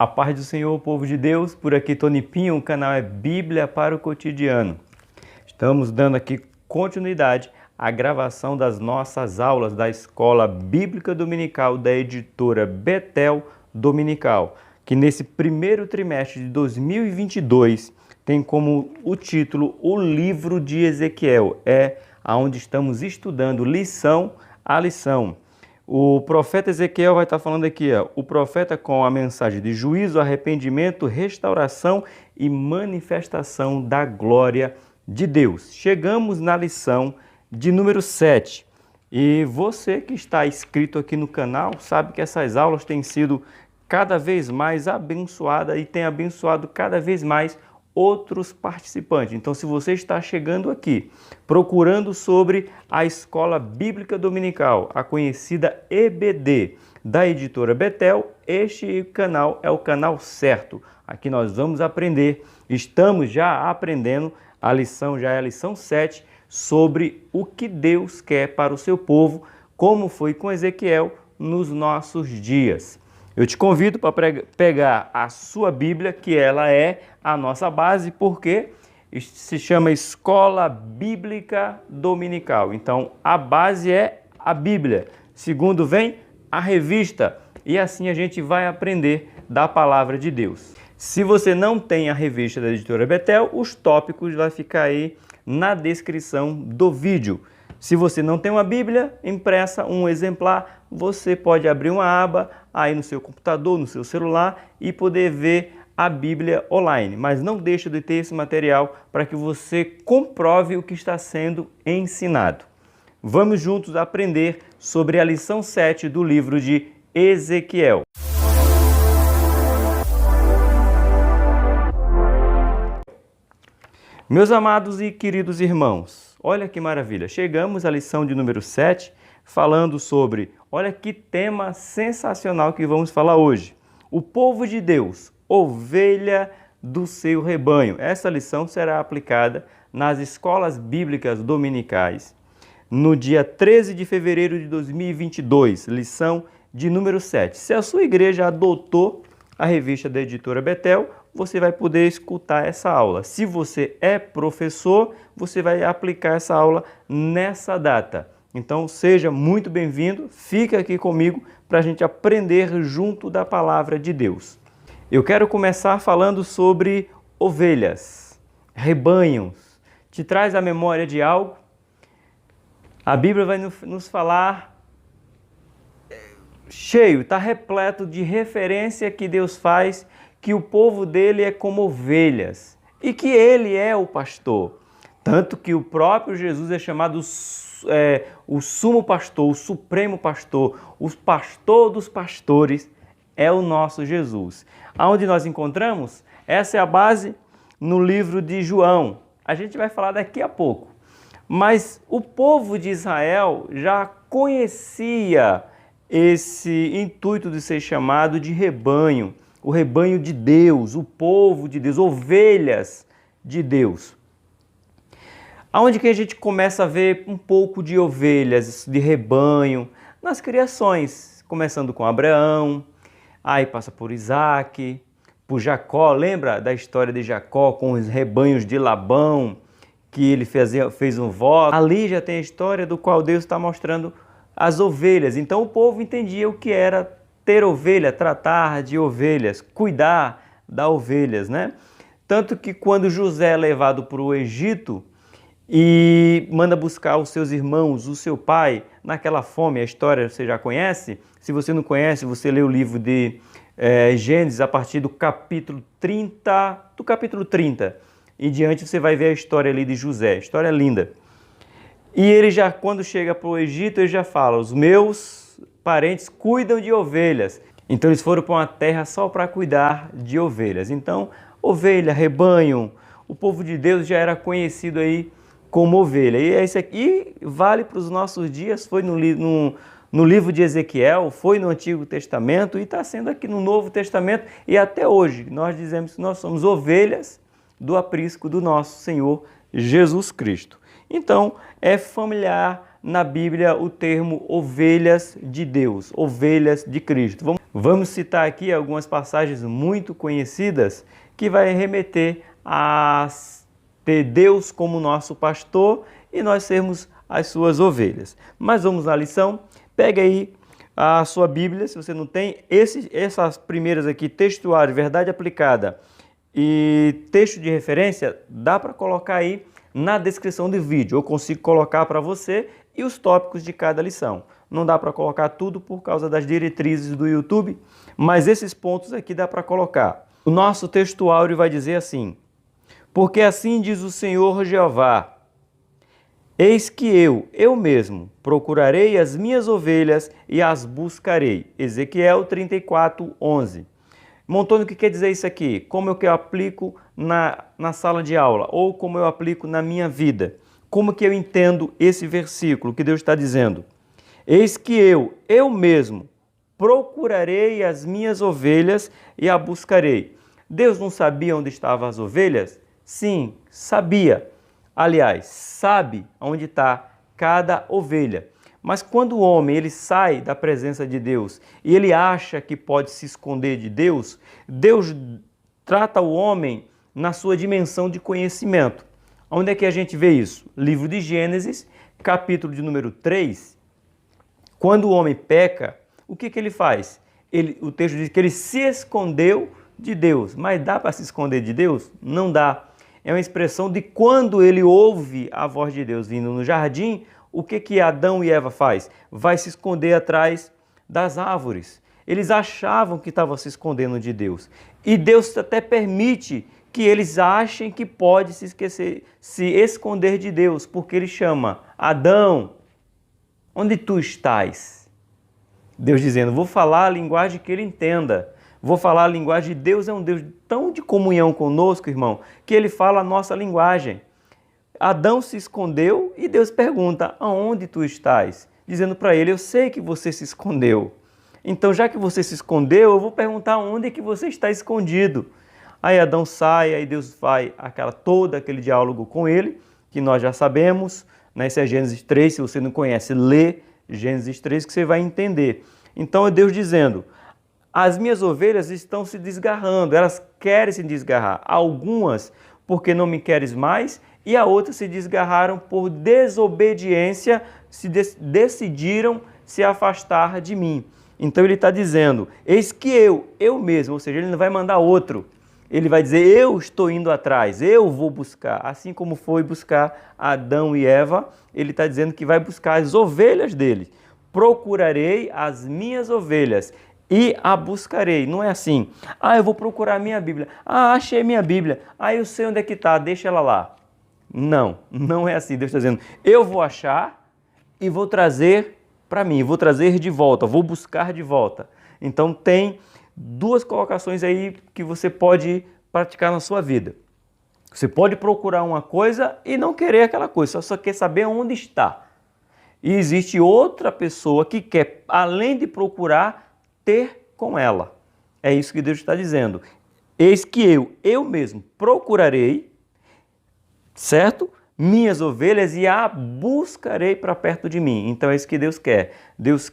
A paz do Senhor, povo de Deus, por aqui Tony Pinho, o canal é Bíblia para o Cotidiano. Estamos dando aqui continuidade à gravação das nossas aulas da Escola Bíblica Dominical da editora Betel Dominical, que nesse primeiro trimestre de 2022 tem como o título O Livro de Ezequiel, onde estamos estudando lição a lição. O profeta Ezequiel vai estar falando aqui, o profeta com a mensagem de juízo, arrependimento, restauração e manifestação da glória de Deus. Chegamos na lição de número 7. E você que está inscrito aqui no canal sabe que essas aulas têm sido cada vez mais abençoadas e têm abençoado cada vez mais outros participantes. Então, se você está chegando aqui procurando sobre a Escola Bíblica Dominical, a conhecida EBD, da editora Betel, este canal é o canal certo. Aqui nós vamos aprender, estamos já aprendendo, a lição já é a lição 7, sobre o que Deus quer para o seu povo, como foi com Ezequiel nos nossos dias. Eu te convido para pegar a sua Bíblia, que ela é a nossa base, porque se chama Escola Bíblica Dominical. Então, a base é a Bíblia. Segundo vem a revista. E assim a gente vai aprender da palavra de Deus. Se você não tem a revista da editora Betel, os tópicos vão ficar aí na descrição do vídeo. Se você não tem uma Bíblia impressa, um exemplar, você pode abrir uma aba aí no seu computador, no seu celular e poder ver a Bíblia online. Mas não deixe de ter esse material para que você comprove o que está sendo ensinado. Vamos juntos aprender sobre a lição 7 do livro de Ezequiel. Meus amados e queridos irmãos, olha que maravilha, chegamos à lição de número 7, falando sobre, olha que tema sensacional que vamos falar hoje. O povo de Deus, ovelha do seu rebanho. Essa lição será aplicada nas escolas bíblicas dominicais no dia 13 de fevereiro de 2022, lição de número 7. Se a sua igreja adotou a revista da editora Betel, você vai poder escutar essa aula. Se você é professor, você vai aplicar essa aula nessa data. Então, seja muito bem-vindo, fica aqui comigo para a gente aprender junto da palavra de Deus. Eu quero começar falando sobre ovelhas, rebanhos. Te traz a memória de algo? A Bíblia vai nos falar cheio, está repleto de referência que Deus faz, que o povo dele é como ovelhas e que ele é o pastor. Tanto que o próprio Jesus é chamado o sumo pastor, o supremo pastor, o pastor dos pastores é o nosso Jesus. Aonde nós encontramos? Essa é a base no livro de João. A gente vai falar daqui a pouco. Mas o povo de Israel já conhecia esse intuito de ser chamado de rebanho, o rebanho de Deus, o povo de Deus, ovelhas de Deus. Aonde que a gente começa a ver um pouco de ovelhas, de rebanho, nas criações, começando com Abraão, aí passa por Isaac, por Jacó, lembra da história de Jacó com os rebanhos de Labão, que ele fez um voto? Ali já tem a história do qual Deus está mostrando as ovelhas. Então o povo entendia o que era ter ovelha, tratar de ovelhas, cuidar das ovelhas, né? Tanto que quando José é levado para o Egito e manda buscar os seus irmãos, o seu pai, naquela fome, a história você já conhece. Se você não conhece, você lê o livro de Gênesis a partir do capítulo 30, e diante você vai ver a história ali de José, história linda. E ele já, quando chega para o Egito, ele já fala, os meus parentes cuidam de ovelhas. Então eles foram para uma terra só para cuidar de ovelhas. Então, ovelha, rebanho, o povo de Deus já era conhecido aí como ovelha. E isso aqui vale para os nossos dias, foi no livro de Ezequiel, foi no Antigo Testamento e está sendo aqui no Novo Testamento. E até hoje nós dizemos que nós somos ovelhas do aprisco do nosso Senhor Jesus Cristo. Então, é familiar na Bíblia o termo ovelhas de Deus, ovelhas de Cristo. Vamos citar aqui algumas passagens muito conhecidas que vai remeter a ter Deus como nosso pastor e nós sermos as suas ovelhas. Mas vamos à lição. Pega aí a sua Bíblia, se você não tem, essas primeiras aqui, textuário, verdade aplicada e texto de referência, dá para colocar aí na descrição do vídeo. Eu consigo colocar para você e os tópicos de cada lição. Não dá para colocar tudo por causa das diretrizes do YouTube, mas esses pontos aqui dá para colocar. O nosso textuário vai dizer assim: porque assim diz o Senhor Jeová, eis que eu mesmo, procurarei as minhas ovelhas e as buscarei. Ezequiel 34, 11. Montônio, o que quer dizer isso aqui? Como é que eu aplico na sala de aula? Ou como eu aplico na minha vida? Como que eu entendo esse versículo que Deus está dizendo? Eis que eu mesmo, procurarei as minhas ovelhas e a buscarei. Deus não sabia onde estavam as ovelhas? Sim, sabia. Aliás, sabe onde está cada ovelha. Mas quando o homem ele sai da presença de Deus e ele acha que pode se esconder de Deus, Deus trata o homem na sua dimensão de conhecimento. Onde é que a gente vê isso? Livro de Gênesis, capítulo de número 3. Quando o homem peca, o que ele faz? O texto diz que ele se escondeu de Deus. Mas dá para se esconder de Deus? Não dá. É uma expressão de quando ele ouve a voz de Deus vindo no jardim, o que Adão e Eva faz? Vai se esconder atrás das árvores. Eles achavam que estavam se escondendo de Deus. E Deus até permite que eles achem que pode se esconder de Deus, porque ele chama: Adão, onde tu estás? Deus dizendo: vou falar a linguagem que ele entenda. Vou falar a linguagem de Deus. É um Deus tão de comunhão conosco, irmão, que ele fala a nossa linguagem. Adão se escondeu e Deus pergunta: aonde tu estás? Dizendo para ele: eu sei que você se escondeu. Então, já que você se escondeu, eu vou perguntar onde é que você está escondido. Aí Adão sai, aí Deus faz todo aquele diálogo com ele, que nós já sabemos, né? Esse é Gênesis 3, se você não conhece, lê Gênesis 3 que você vai entender. Então é Deus dizendo: as minhas ovelhas estão se desgarrando, elas querem se desgarrar. Algumas porque não me queres mais, e a outras se desgarraram por desobediência, decidiram se afastar de mim. Então ele está dizendo: eis que eu mesmo, ou seja, ele não vai mandar outro. Ele vai dizer: eu estou indo atrás, eu vou buscar. Assim como foi buscar Adão e Eva, ele está dizendo que vai buscar as ovelhas dele. Procurarei as minhas ovelhas e a buscarei. Não é assim: eu vou procurar a minha Bíblia. Achei minha Bíblia. Eu sei onde é que está, deixa ela lá. Não, não é assim. Deus está dizendo: eu vou achar e vou trazer para mim, vou trazer de volta, vou buscar de volta. Então tem duas colocações aí que você pode praticar na sua vida. Você pode procurar uma coisa e não querer aquela coisa, só quer saber onde está. E existe outra pessoa que quer, além de procurar, ter com ela. É isso que Deus está dizendo. Eis que eu mesmo procurarei, certo? Minhas ovelhas e a buscarei para perto de mim. Então é isso que Deus quer. Deus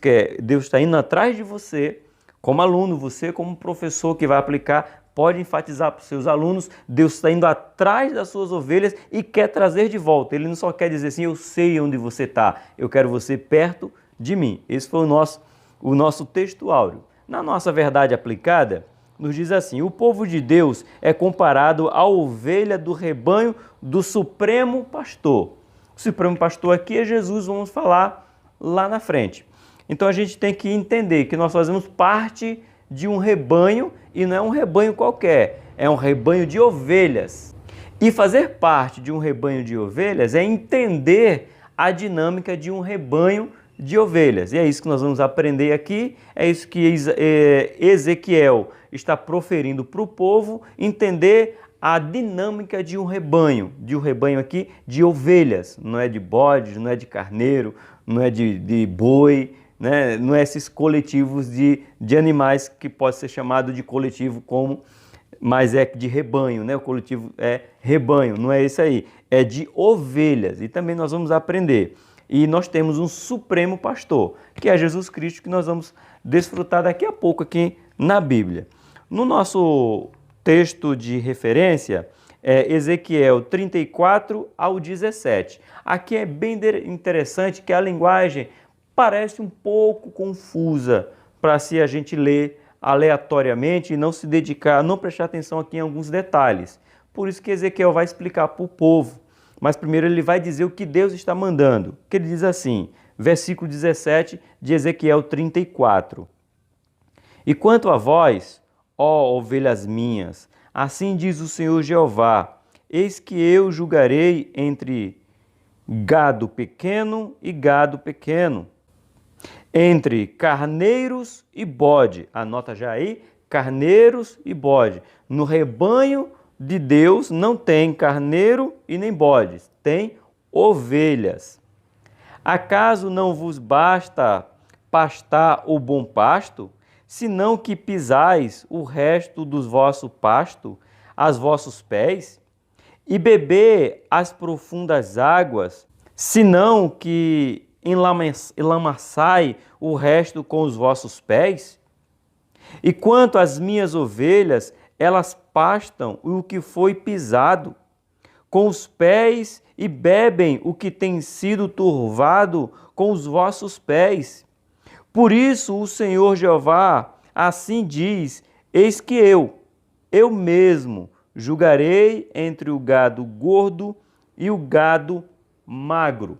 está indo atrás de você, como aluno, você como professor que vai aplicar, pode enfatizar para os seus alunos: Deus está indo atrás das suas ovelhas e quer trazer de volta. Ele não só quer dizer assim: eu sei onde você está, eu quero você perto de mim. Esse foi o nosso texto áureo. Na nossa verdade aplicada, nos diz assim: o povo de Deus é comparado à ovelha do rebanho do Supremo Pastor. O Supremo Pastor aqui é Jesus, vamos falar lá na frente. Então a gente tem que entender que nós fazemos parte de um rebanho e não é um rebanho qualquer, é um rebanho de ovelhas. E fazer parte de um rebanho de ovelhas é entender a dinâmica de um rebanho de ovelhas. E é isso que nós vamos aprender aqui, é isso que Ezequiel está proferindo para o povo, entender a dinâmica de um rebanho aqui de ovelhas, não é de bodes, não é de carneiro, não é de boi, né? Não é esses coletivos de animais que pode ser chamado de coletivo mas é de rebanho, né? O coletivo é rebanho, não é esse aí, é de ovelhas. E também nós vamos aprender. E nós temos um supremo pastor, que é Jesus Cristo, que nós vamos desfrutar daqui a pouco aqui na Bíblia. No nosso texto de referência é Ezequiel 34 ao 17. Aqui é bem interessante que a linguagem parece um pouco confusa para se a gente ler aleatoriamente e não se dedicar, não prestar atenção aqui em alguns detalhes. Por isso que Ezequiel vai explicar para o povo. Mas primeiro ele vai dizer o que Deus está mandando. Que ele diz assim, versículo 17 de Ezequiel 34. E quanto a vós, ó ovelhas minhas, assim diz o Senhor Jeová, eis que eu julgarei entre gado pequeno e gado pequeno, entre carneiros e bode. Anota já aí, carneiros e bode. No rebanho de Deus não tem carneiro e nem bodes, tem ovelhas. Acaso não vos basta pastar o bom pasto, senão que pisais o resto dos vossos pastos, aos vossos pés, e beber as profundas águas, senão que enlamaçai o resto com os vossos pés? E quanto às minhas ovelhas, elas pastam o que foi pisado com os pés e bebem o que tem sido turvado com os vossos pés. Por isso o Senhor Jeová assim diz, eis que eu mesmo, julgarei entre o gado gordo e o gado magro.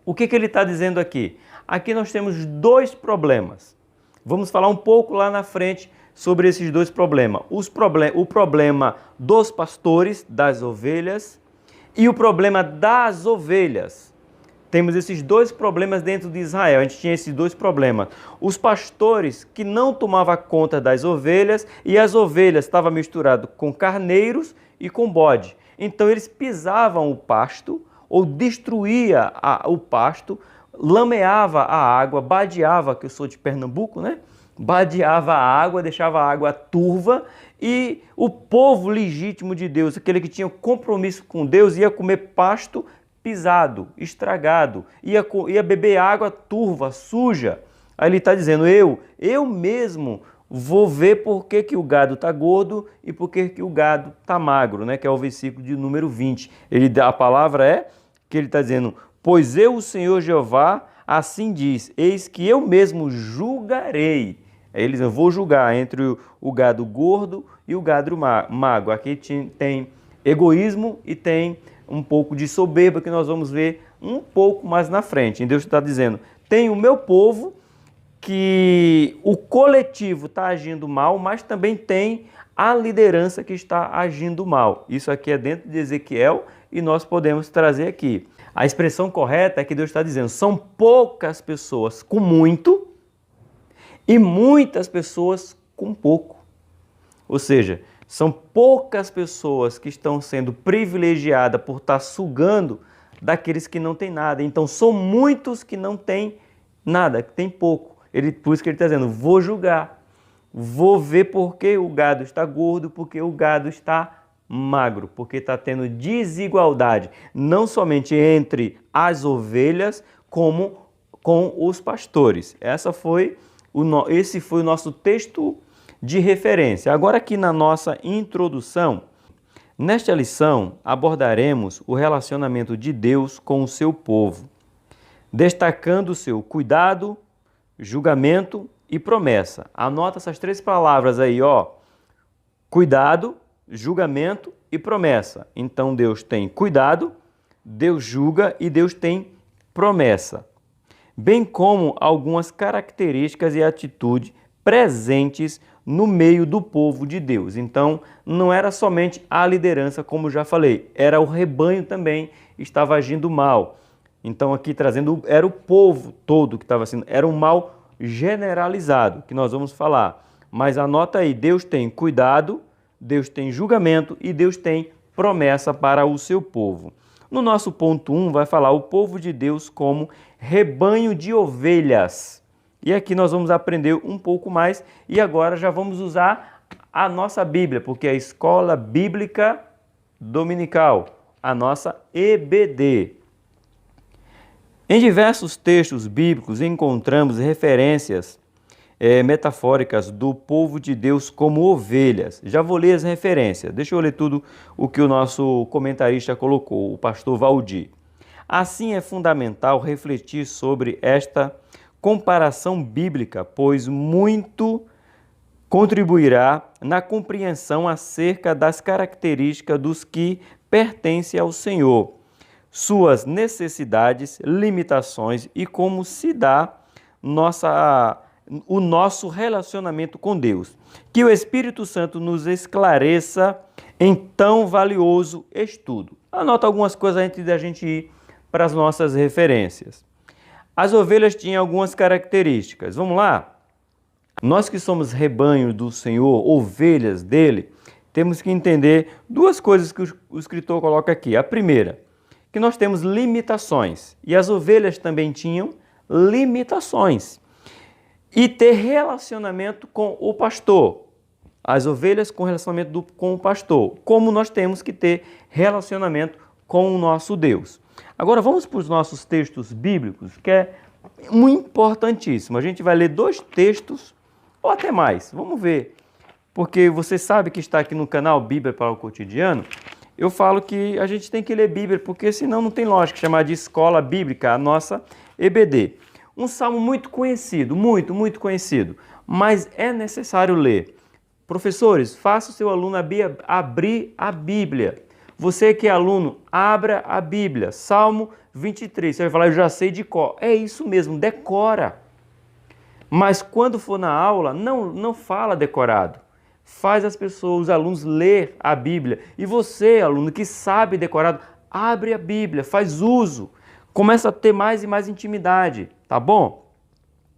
O que ele está dizendo aqui? Aqui nós temos dois problemas. Vamos falar um pouco lá na frente sobre esses dois problemas. O problema dos pastores, das ovelhas, e o problema das ovelhas. Temos esses dois problemas dentro de Israel. A gente tinha esses dois problemas. Os pastores que não tomavam conta das ovelhas e as ovelhas estavam misturadas com carneiros e com bode. Então eles pisavam o pasto ou destruía o pasto, lameava a água, badeava, que eu sou de Pernambuco, né? Badeava a água, deixava a água turva e o povo legítimo de Deus, aquele que tinha compromisso com Deus, ia comer pasto pisado, estragado, ia beber água turva, suja. Aí ele está dizendo, eu mesmo vou ver por que o gado está gordo e por que o gado está magro, né? Que é o versículo de número 20. A palavra é que ele está dizendo, pois eu, o Senhor Jeová, assim diz, eis que eu mesmo julgarei. Aí ele diz, eu vou julgar entre o gado gordo e o gado magro. Aqui tem egoísmo e tem um pouco de soberba que nós vamos ver um pouco mais na frente. E Deus está dizendo, tem o meu povo que o coletivo está agindo mal, mas também tem a liderança que está agindo mal. Isso aqui é dentro de Ezequiel e nós podemos trazer aqui. A expressão correta é que Deus está dizendo, são poucas pessoas com muito e muitas pessoas com pouco. Ou seja, são poucas pessoas que estão sendo privilegiadas por estar sugando daqueles que não têm nada. Então, são muitos que não têm nada, que têm pouco. Por isso que ele está dizendo, vou julgar. Vou ver por que o gado está gordo, porque o gado está magro, porque está tendo desigualdade, não somente entre as ovelhas, como com os pastores. Esse foi o nosso texto de referência. Agora aqui na nossa introdução, nesta lição abordaremos o relacionamento de Deus com o seu povo, destacando o seu cuidado, julgamento e promessa. Anota essas três palavras aí, ó. Cuidado, julgamento e promessa. Então Deus tem cuidado, Deus julga e Deus tem promessa. Bem como algumas características e atitudes presentes no meio do povo de Deus. Então, não era somente a liderança, como já falei, era o rebanho também estava agindo mal. Então, aqui trazendo, era o povo todo que estava sendo, era um mal generalizado, que nós vamos falar. Mas anota aí, Deus tem cuidado, Deus tem julgamento e Deus tem promessa para o seu povo. No nosso ponto 1 vai falar o povo de Deus como rebanho de ovelhas. E aqui nós vamos aprender um pouco mais e agora já vamos usar a nossa Bíblia, porque é a Escola Bíblica Dominical, a nossa EBD. Em diversos textos bíblicos encontramos referências metafóricas do povo de Deus como ovelhas. Já vou ler as referências. Deixa eu ler tudo o que o nosso comentarista colocou, o pastor Valdir. Assim é fundamental refletir sobre esta comparação bíblica, pois muito contribuirá na compreensão acerca das características dos que pertencem ao Senhor, suas necessidades, limitações e como se dá o nosso relacionamento com Deus. Que o Espírito Santo nos esclareça em tão valioso estudo. Anota algumas coisas antes da gente ir para as nossas referências. As ovelhas tinham algumas características. Vamos lá? Nós que somos rebanho do Senhor, ovelhas dele, temos que entender duas coisas que o escritor coloca aqui. A primeira, que nós temos limitações, e as ovelhas também tinham limitações. E ter relacionamento com o pastor. As ovelhas com relacionamento com o pastor. Como nós temos que ter relacionamento com o nosso Deus. Agora vamos para os nossos textos bíblicos, que é muito importantíssimo. A gente vai ler 2 textos, ou até mais. Vamos ver. Porque você sabe que está aqui no canal Bíblia para o Cotidiano, eu falo que a gente tem que ler Bíblia, porque senão não tem lógica chamar de escola bíblica a nossa EBD. Um salmo muito conhecido, muito conhecido, mas é necessário ler. Professores, faça o seu aluno abrir a Bíblia. Você que é aluno, abra a Bíblia. Salmo 23. Você vai falar, eu já sei de cor. É isso mesmo, decora. Mas quando for na aula, não fala decorado. Faz as pessoas, os alunos, ler a Bíblia. E você, aluno que sabe decorado, abre a Bíblia, faz uso. Começa a ter mais e mais intimidade, tá bom?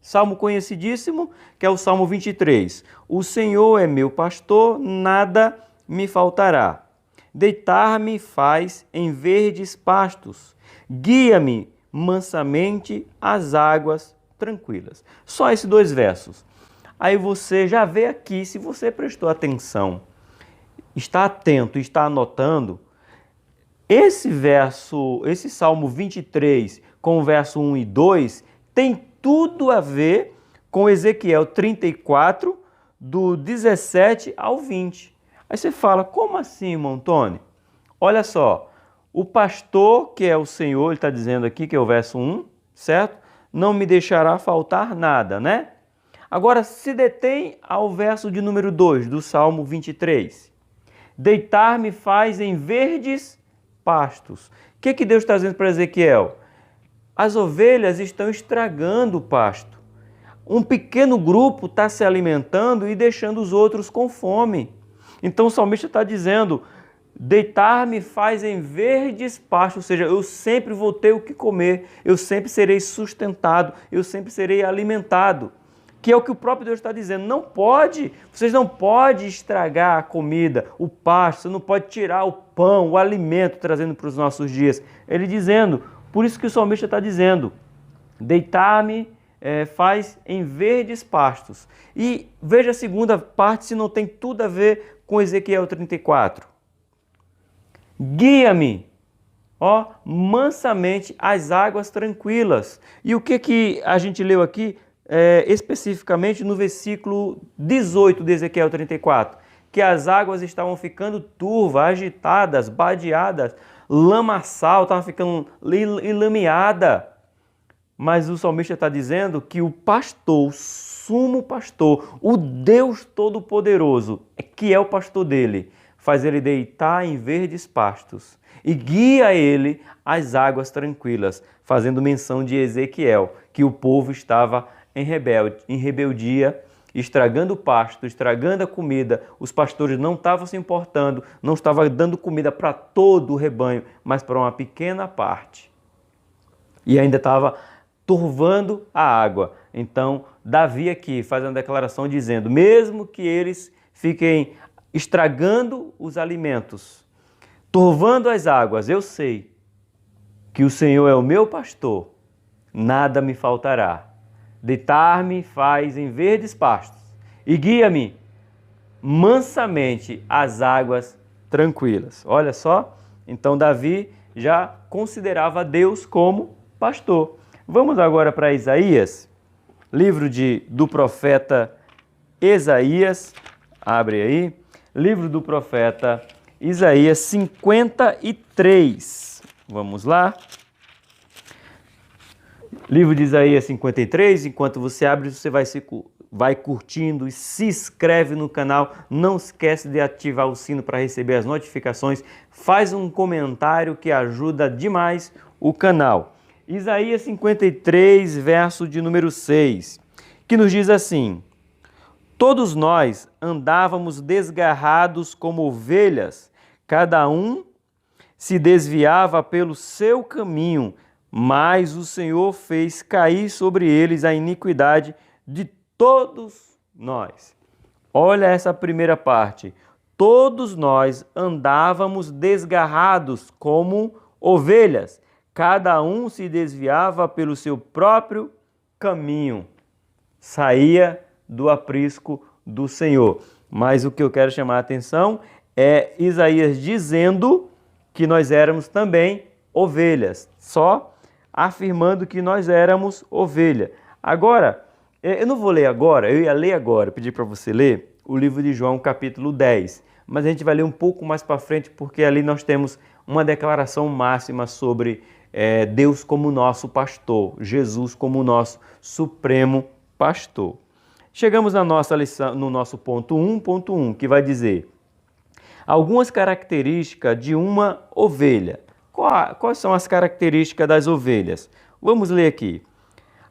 Salmo conhecidíssimo, que é o Salmo 23. O Senhor é meu pastor, nada me faltará. Deitar-me faz em verdes pastos. Guia-me mansamente às águas tranquilas. Só esses 2 versos. Aí você já vê aqui, se você prestou atenção, está atento, está anotando, esse Salmo 23 com o verso 1 e 2 tem tudo a ver com Ezequiel 34, do 17 ao 20. Aí você fala, como assim, Montoni? Olha só, o pastor, que é o Senhor, ele está dizendo aqui, que é o verso 1, certo? Não me deixará faltar nada, né? Agora, se detém ao verso de número 2 do Salmo 23. Deitar-me faz em verdes pastos. O que Deus está dizendo para Ezequiel? As ovelhas estão estragando o pasto. Um pequeno grupo está se alimentando e deixando os outros com fome. Então o salmista está dizendo, deitar-me faz em verdes pastos, ou seja, eu sempre vou ter o que comer, eu sempre serei sustentado, eu sempre serei alimentado. Que é o que o próprio Deus está dizendo, vocês não podem estragar a comida, o pasto, você não pode tirar o pão, o alimento, trazendo para os nossos dias. Ele dizendo, por isso que o salmista está dizendo, deitar-me faz em verdes pastos. E veja a segunda parte, se não tem tudo a ver com Ezequiel 34. Guia-me, mansamente às águas tranquilas. E o que a gente leu aqui, especificamente no versículo 18 de Ezequiel 34, que as águas estavam ficando turvas, agitadas, badeadas, lamaçal, estava ficando enlameada. Mas o salmista está dizendo que o pastor, o sumo pastor, o Deus Todo-Poderoso, que é o pastor dele, faz ele deitar em verdes pastos e guia ele às águas tranquilas, fazendo menção de Ezequiel, que o povo estava em rebeldia, estragando o pasto, estragando a comida. Os pastores não estavam se importando, não estavam dando comida para todo o rebanho, mas para uma pequena parte. E ainda estava turvando a água. Então, Davi aqui faz uma declaração dizendo, mesmo que eles fiquem estragando os alimentos, turvando as águas, eu sei que o Senhor é o meu pastor, nada me faltará. Deitar-me faz em verdes pastos e guia-me mansamente às águas tranquilas. Olha só, então Davi já considerava Deus como pastor. Vamos agora para Isaías. Livro do profeta Isaías, abre aí, livro do profeta Isaías 53, vamos lá. Livro de Isaías 53, enquanto você abre, você vai curtindo e se inscreve no canal. Não esquece de ativar o sino para receber as notificações. Faz um comentário que ajuda demais o canal. Isaías 53, verso de número 6, que nos diz assim: todos nós andávamos desgarrados como ovelhas, cada um se desviava pelo seu caminho, mas o Senhor fez cair sobre eles a iniquidade de todos nós. Olha essa primeira parte. Todos nós andávamos desgarrados como ovelhas, cada um se desviava pelo seu próprio caminho, saía do aprisco do Senhor. Mas o que eu quero chamar a atenção é Isaías dizendo que nós éramos também ovelhas, só afirmando que nós éramos ovelha. Agora, eu não vou ler agora, eu ia ler agora, pedir para você ler o livro de João, capítulo 10, mas a gente vai ler um pouco mais para frente, porque ali nós temos uma declaração máxima sobre Deus como nosso pastor, Jesus como nosso supremo pastor. Chegamos na nossa lição, no nosso ponto 1.1, que vai dizer algumas características de uma ovelha. Quais são as características das ovelhas? Vamos ler aqui.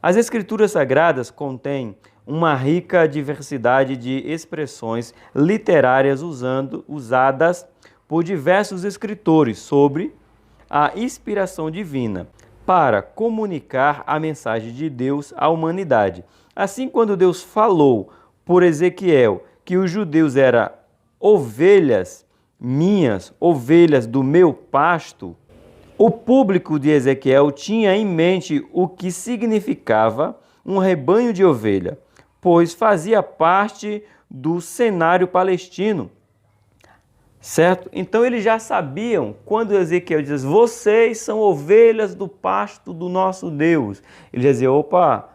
As Escrituras Sagradas contêm uma rica diversidade de expressões literárias usadas por diversos escritores sobre a inspiração divina para comunicar a mensagem de Deus à humanidade. Assim, quando Deus falou por Ezequiel que os judeus eram ovelhas minhas, ovelhas do meu pasto, o público de Ezequiel tinha em mente o que significava um rebanho de ovelha, pois fazia parte do cenário palestino, certo? Então eles já sabiam, quando Ezequiel diz, vocês são ovelhas do pasto do nosso Deus, eles diziam, opa,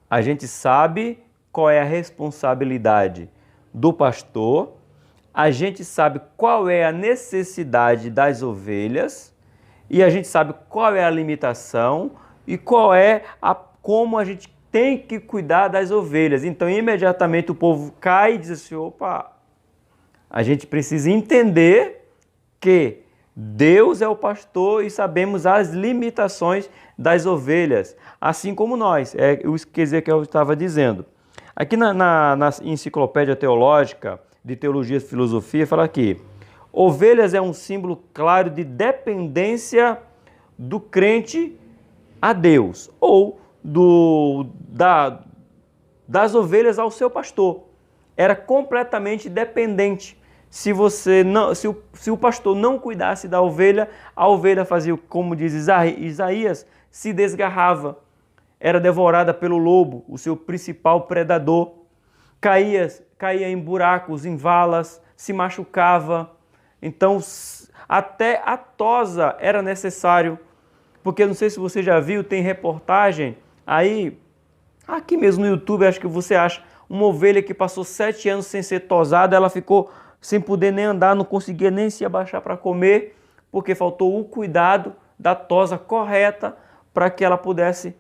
a gente sabe qual é a responsabilidade do pastor, a gente sabe qual é a necessidade das ovelhas, e a gente sabe qual é a limitação e qual é como a gente tem que cuidar das ovelhas. Então, imediatamente o povo cai e diz assim, opa, a gente precisa entender que Deus é o pastor e sabemos as limitações das ovelhas, assim como nós, o que Ezequiel estava dizendo. Aqui na Enciclopédia Teológica de Teologia e Filosofia, fala aqui, ovelhas é um símbolo claro de dependência do crente a Deus, ou das ovelhas ao seu pastor. Era completamente dependente. Se o pastor não cuidasse da ovelha, a ovelha fazia, como diz Isaías, se desgarrava. Era devorada pelo lobo, o seu principal predador. Caía em buracos, em valas, se machucava. Então, até a tosa era necessário, porque não sei se você já viu, tem reportagem aí, aqui mesmo no YouTube, acho que você acha, uma ovelha que passou 7 anos sem ser tosada, ela ficou sem poder nem andar, não conseguia nem se abaixar para comer, porque faltou o cuidado da tosa correta para que ela pudesse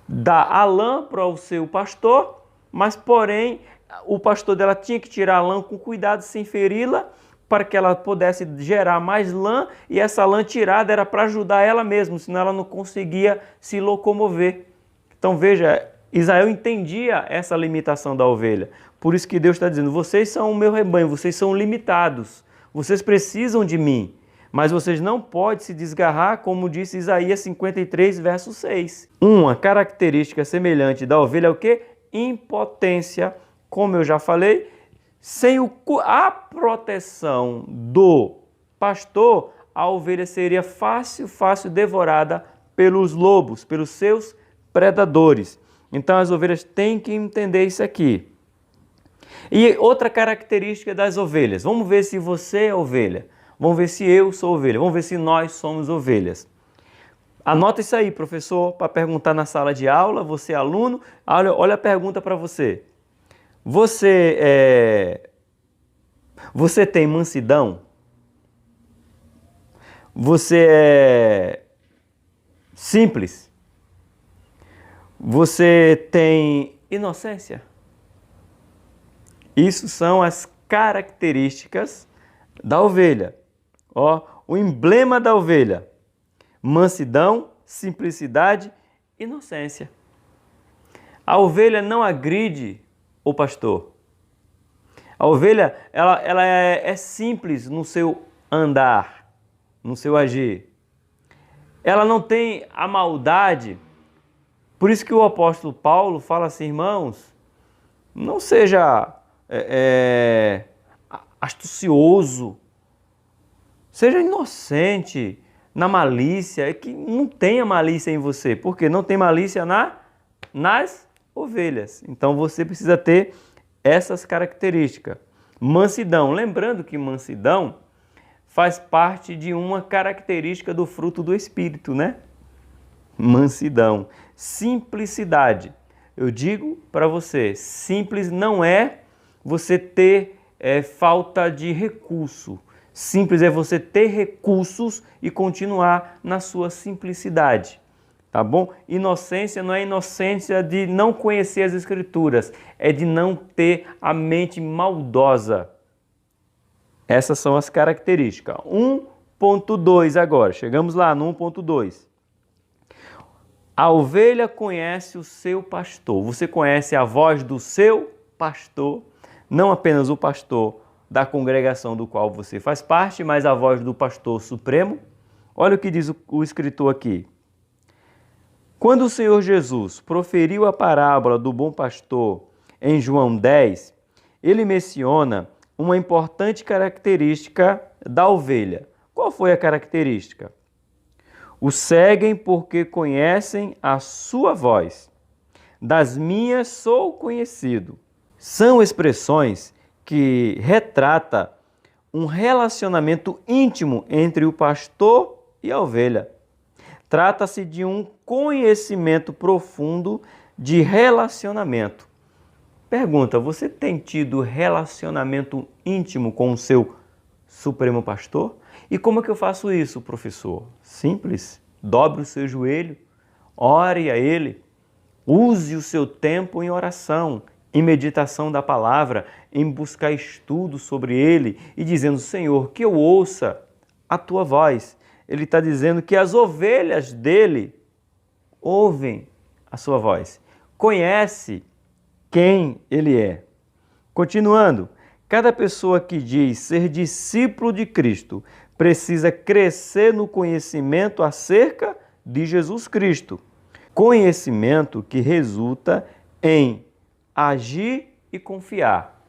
dar a lã para o seu pastor, mas porém o pastor dela tinha que tirar a lã com cuidado, sem feri-la, para que ela pudesse gerar mais lã, e essa lã tirada era para ajudar ela mesma, senão ela não conseguia se locomover. Então veja, Israel entendia essa limitação da ovelha. Por isso que Deus está dizendo, vocês são o meu rebanho, vocês são limitados, vocês precisam de mim, mas vocês não podem se desgarrar, como disse Isaías 53, verso 6. Uma característica semelhante da ovelha é o quê? Impotência, como eu já falei. Sem a proteção do pastor, a ovelha seria fácil devorada pelos lobos, pelos seus predadores. Então as ovelhas têm que entender isso aqui. E outra característica das ovelhas, vamos ver se você é ovelha, vamos ver se eu sou ovelha, vamos ver se nós somos ovelhas. Anota isso aí, professor, para perguntar na sala de aula, você aluno, olha a pergunta para você. Você tem mansidão? Você é simples? Você tem inocência? Isso são as características da ovelha. Ó, o emblema da ovelha: mansidão, simplicidade, inocência. A ovelha não agride o pastor. A ovelha, ela é simples no seu andar, no seu agir. Ela não tem a maldade. Por isso que o apóstolo Paulo fala assim: irmãos, não seja astucioso, seja inocente na malícia. É que não tenha malícia em você, porque não tem malícia nas ovelhas. Então você precisa ter essas características. Mansidão, lembrando que mansidão faz parte de uma característica do fruto do Espírito, né? Mansidão. Simplicidade. Eu digo para você, simples não é você ter falta de recurso. Simples é você ter recursos e continuar na sua simplicidade. Tá bom? Inocência não é inocência de não conhecer as Escrituras, é de não ter a mente maldosa. Essas são as características. 1.2 agora, chegamos lá no 1.2. A ovelha conhece o seu pastor. Você conhece a voz do seu pastor, não apenas o pastor da congregação do qual você faz parte, mas a voz do pastor supremo. Olha o que diz o escritor aqui. Quando o Senhor Jesus proferiu a parábola do bom pastor em João 10, ele menciona uma importante característica da ovelha. Qual foi a característica? O seguem porque conhecem a sua voz. Das minhas sou conhecido. São expressões que retratam um relacionamento íntimo entre o pastor e a ovelha. Trata-se de um conhecimento profundo de relacionamento. Pergunta: você tem tido relacionamento íntimo com o seu Supremo Pastor? E como é que eu faço isso, professor? Simples. Dobre o seu joelho, ore a Ele, use o seu tempo em oração, em meditação da palavra, em buscar estudo sobre Ele e dizendo: Senhor, que eu ouça a Tua voz. Ele está dizendo que as ovelhas dele ouvem a sua voz, conhece quem Ele é. Continuando, cada pessoa que diz ser discípulo de Cristo precisa crescer no conhecimento acerca de Jesus Cristo. Conhecimento que resulta em agir e confiar.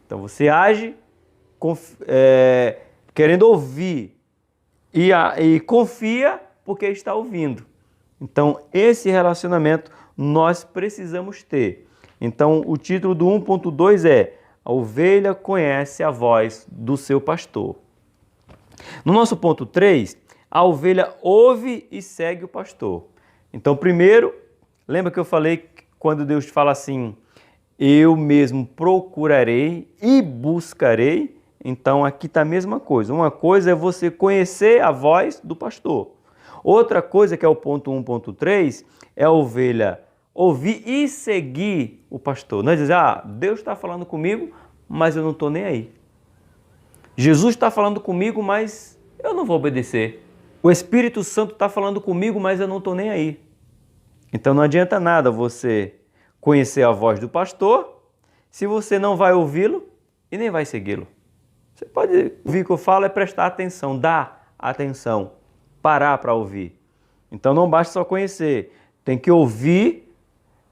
Então você age querendo ouvir e confia porque está ouvindo. Então esse relacionamento nós precisamos ter. Então o título do 1.2 é: a ovelha conhece a voz do seu pastor. No nosso ponto 3, a ovelha ouve e segue o pastor. Então, primeiro, lembra que eu falei que quando Deus fala assim: eu mesmo procurarei e buscarei? Então, aqui está a mesma coisa. Uma coisa é você conhecer a voz do pastor. Outra coisa, que é o ponto 1.3, é a ovelha ouvir e seguir o pastor. Não é dizer: Deus está falando comigo, mas eu não estou nem aí. Jesus está falando comigo, mas eu não vou obedecer. O Espírito Santo está falando comigo, mas eu não estou nem aí. Então não adianta nada você conhecer a voz do pastor se você não vai ouvi-lo e nem vai segui-lo. Você pode ouvir o que eu falo, é prestar atenção, dar atenção, parar para ouvir. Então não basta só conhecer, tem que ouvir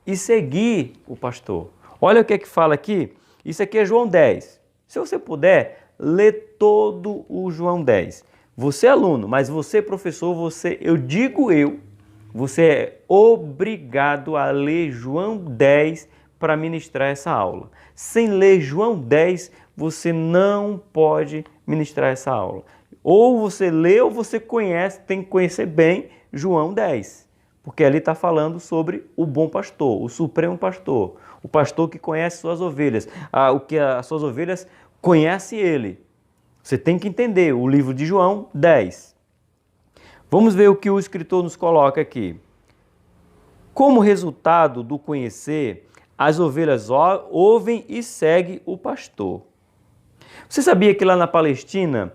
e seguir o pastor. Olha o que é que fala aqui. Isso aqui é João 10. Se você puder, lê todo o João 10. Você é aluno, mas você professor, você é obrigado a ler João 10 para ministrar essa aula. Sem ler João 10, você não pode ministrar essa aula. Ou você lê ou você conhece, tem que conhecer bem João 10, porque ali está falando sobre o bom pastor, o supremo pastor, o pastor que conhece suas ovelhas, o que as suas ovelhas conhecem ele. Você tem que entender o livro de João 10. Vamos ver o que o escritor nos coloca aqui. Como resultado do conhecer, as ovelhas ouvem e seguem o pastor. Você sabia que lá na Palestina,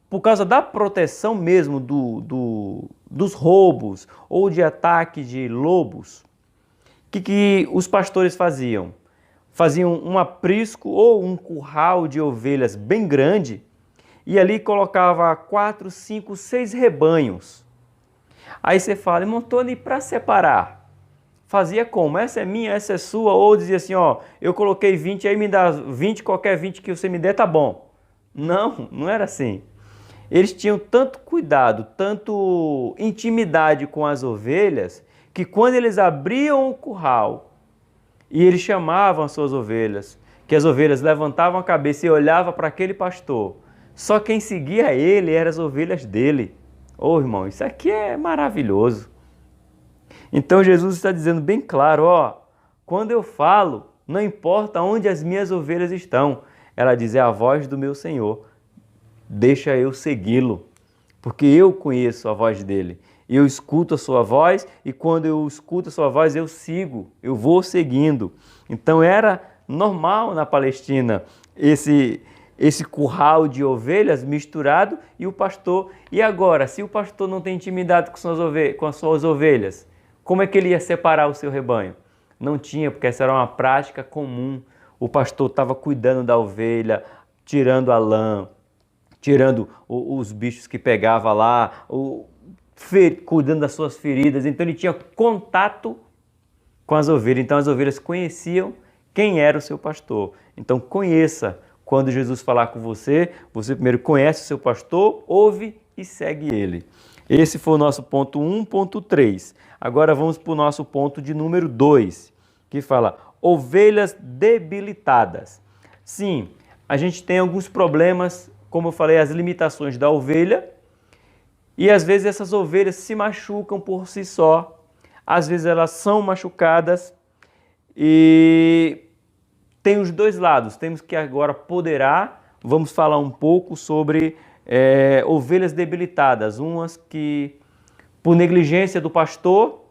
por causa da proteção mesmo dos roubos ou de ataque de lobos, o que os pastores faziam? Faziam um aprisco ou um curral de ovelhas bem grande e ali colocava 4, 5, 6 rebanhos. Aí você fala, irmão Tony, para separar, fazia como? Essa é minha, essa é sua? Ou dizia assim, ó, eu coloquei 20, aí me dá 20, qualquer 20 que você me der tá bom. Não, não era assim. Eles tinham tanto cuidado, tanto intimidade com as ovelhas, que quando eles abriam o curral e eles chamavam as suas ovelhas, que as ovelhas levantavam a cabeça e olhavam para aquele pastor, só quem seguia ele eram as ovelhas dele. Ô irmão, isso aqui é maravilhoso. Então Jesus está dizendo bem claro, ó, quando eu falo, não importa onde as minhas ovelhas estão, ela diz, é a voz do meu Senhor, deixa eu segui-lo, porque eu conheço a voz dele. Eu escuto a sua voz e quando eu escuto a sua voz eu sigo, eu vou seguindo. Então era normal na Palestina esse curral de ovelhas misturado e o pastor. E agora, se o pastor não tem intimidade com as suas ovelhas, como é que ele ia separar o seu rebanho? Não tinha, porque essa era uma prática comum. O pastor estava cuidando da ovelha, tirando a lã, tirando os bichos que pegava lá, cuidando das suas feridas. Então ele tinha contato com as ovelhas. Então as ovelhas conheciam quem era o seu pastor. Então conheça. Quando Jesus falar com você, você primeiro conhece o seu pastor, ouve e segue ele. Esse foi o nosso ponto 1, ponto 3. Agora vamos para o nosso ponto de número 2, que fala ovelhas debilitadas. Sim, a gente tem alguns problemas, como eu falei, as limitações da ovelha, e às vezes essas ovelhas se machucam por si só, às vezes elas são machucadas e tem os dois lados. Temos que agora vamos falar um pouco sobre ovelhas debilitadas, umas que por negligência do pastor,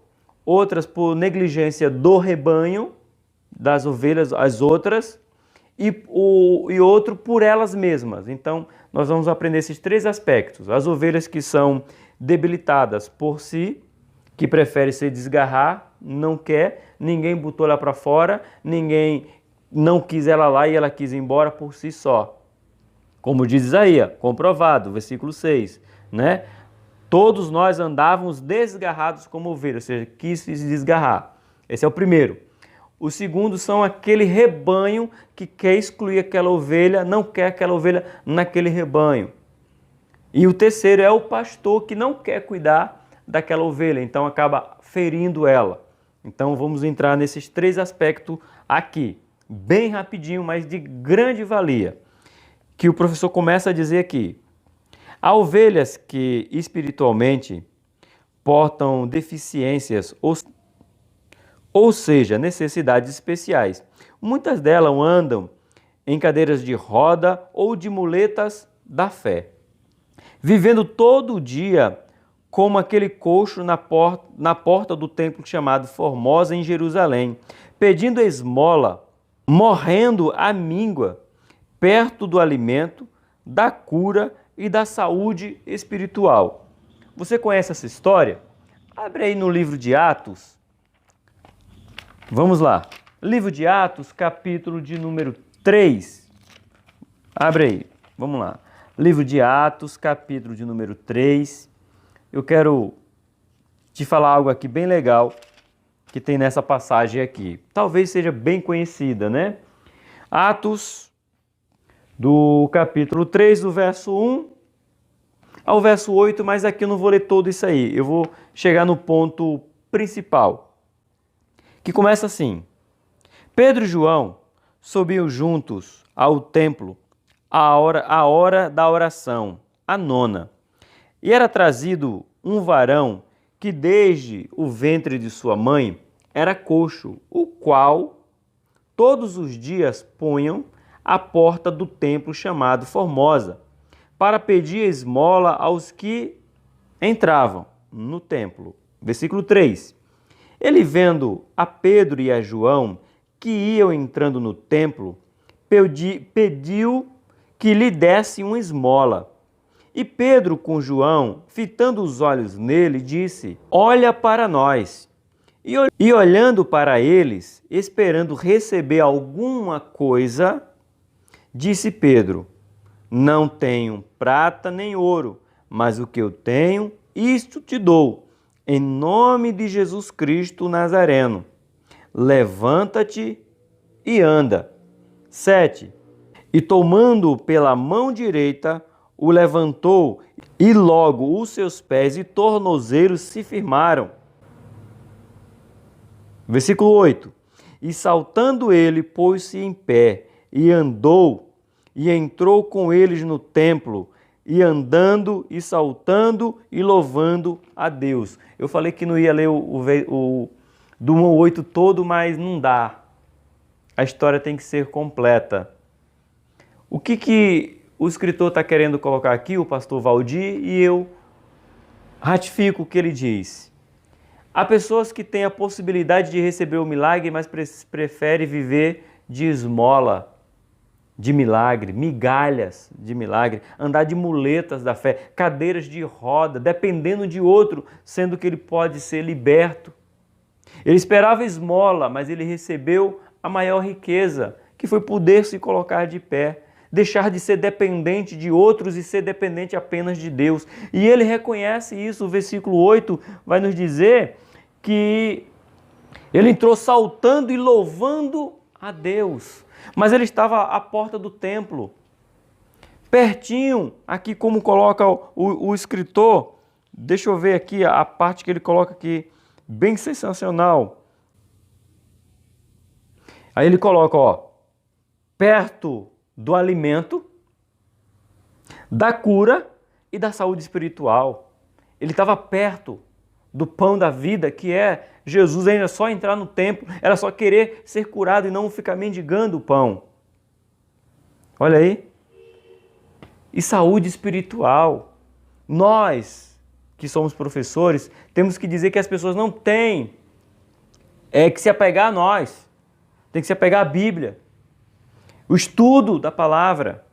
outras por negligência do rebanho, das ovelhas, as outras, e outro por elas mesmas. Então, nós vamos aprender esses 3 aspectos. As ovelhas que são debilitadas por si, que preferem se desgarrar, não quer, ninguém botou ela para fora, ninguém não quis ela lá e ela quis ir embora por si só. Como diz Isaías, comprovado, versículo 6, né? Todos nós andávamos desgarrados como ovelhas, ou seja, quis se desgarrar. Esse é o primeiro. O segundo são aquele rebanho que quer excluir aquela ovelha, não quer aquela ovelha naquele rebanho. E o terceiro é o pastor que não quer cuidar daquela ovelha, então acaba ferindo ela. Então vamos entrar nesses 3 aspectos aqui, bem rapidinho, mas de grande valia, que o professor começa a dizer aqui. Há ovelhas que espiritualmente portam deficiências, ou seja, necessidades especiais. Muitas delas andam em cadeiras de roda ou de muletas da fé, vivendo todo o dia como aquele coxo na porta do templo chamado Formosa em Jerusalém, pedindo esmola, morrendo à míngua, perto do alimento, da cura e da saúde espiritual. Você conhece essa história? Abre aí no livro de Atos. Vamos lá. Livro de Atos, capítulo de número 3. Abre aí. Vamos lá. Livro de Atos, capítulo de número 3. Eu quero te falar algo aqui bem legal que tem nessa passagem aqui. Talvez seja bem conhecida, né? Atos do capítulo 3, do verso 1 ao verso 8, mas aqui eu não vou ler todo isso aí. Eu vou chegar no ponto principal, que começa assim. Pedro e João subiam juntos ao templo à hora da oração, a 9ª. E era trazido um varão que desde o ventre de sua mãe era coxo, o qual todos os dias punham à porta do templo chamado Formosa, para pedir esmola aos que entravam no templo. Versículo 3. Ele, vendo a Pedro e a João que iam entrando no templo, pediu que lhe desse uma esmola. E Pedro, com João, fitando os olhos nele, disse: Olha para nós. E olhando para eles, esperando receber alguma coisa, disse Pedro: Não tenho prata nem ouro, mas o que eu tenho, isto te dou. Em nome de Jesus Cristo Nazareno, levanta-te e anda. 7. E tomando-o pela mão direita, o levantou, e logo os seus pés e tornozelos se firmaram. Versículo 8. E saltando ele, pôs-se em pé, e andou, e entrou com eles no templo, e andando, e saltando, e louvando a Deus. Eu falei que não ia ler do 1 ao 8 todo, mas não dá. A história tem que ser completa. O que o escritor está querendo colocar aqui, o pastor Valdir, e eu ratifico o que ele diz. Há pessoas que têm a possibilidade de receber o milagre, mas preferem viver de esmola, de milagre, migalhas de milagre, andar de muletas da fé, cadeiras de roda, dependendo de outro, sendo que ele pode ser liberto. Ele esperava esmola, mas ele recebeu a maior riqueza, que foi poder se colocar de pé, deixar de ser dependente de outros e ser dependente apenas de Deus. E ele reconhece isso. O versículo 8 vai nos dizer que ele entrou saltando e louvando a Deus. Mas ele estava à porta do templo, pertinho, aqui como coloca o escritor. Deixa eu ver aqui a parte que ele coloca aqui, bem sensacional. Aí ele coloca, perto do alimento, da cura e da saúde espiritual. Ele estava perto do pão da vida, que é Jesus. Ainda só entrar no templo, era só querer ser curado e não ficar mendigando o pão. Olha aí. E saúde espiritual. Nós, que somos professores, temos que dizer que as pessoas não têm que se apegar a nós. Tem que se apegar à Bíblia. O estudo da palavra.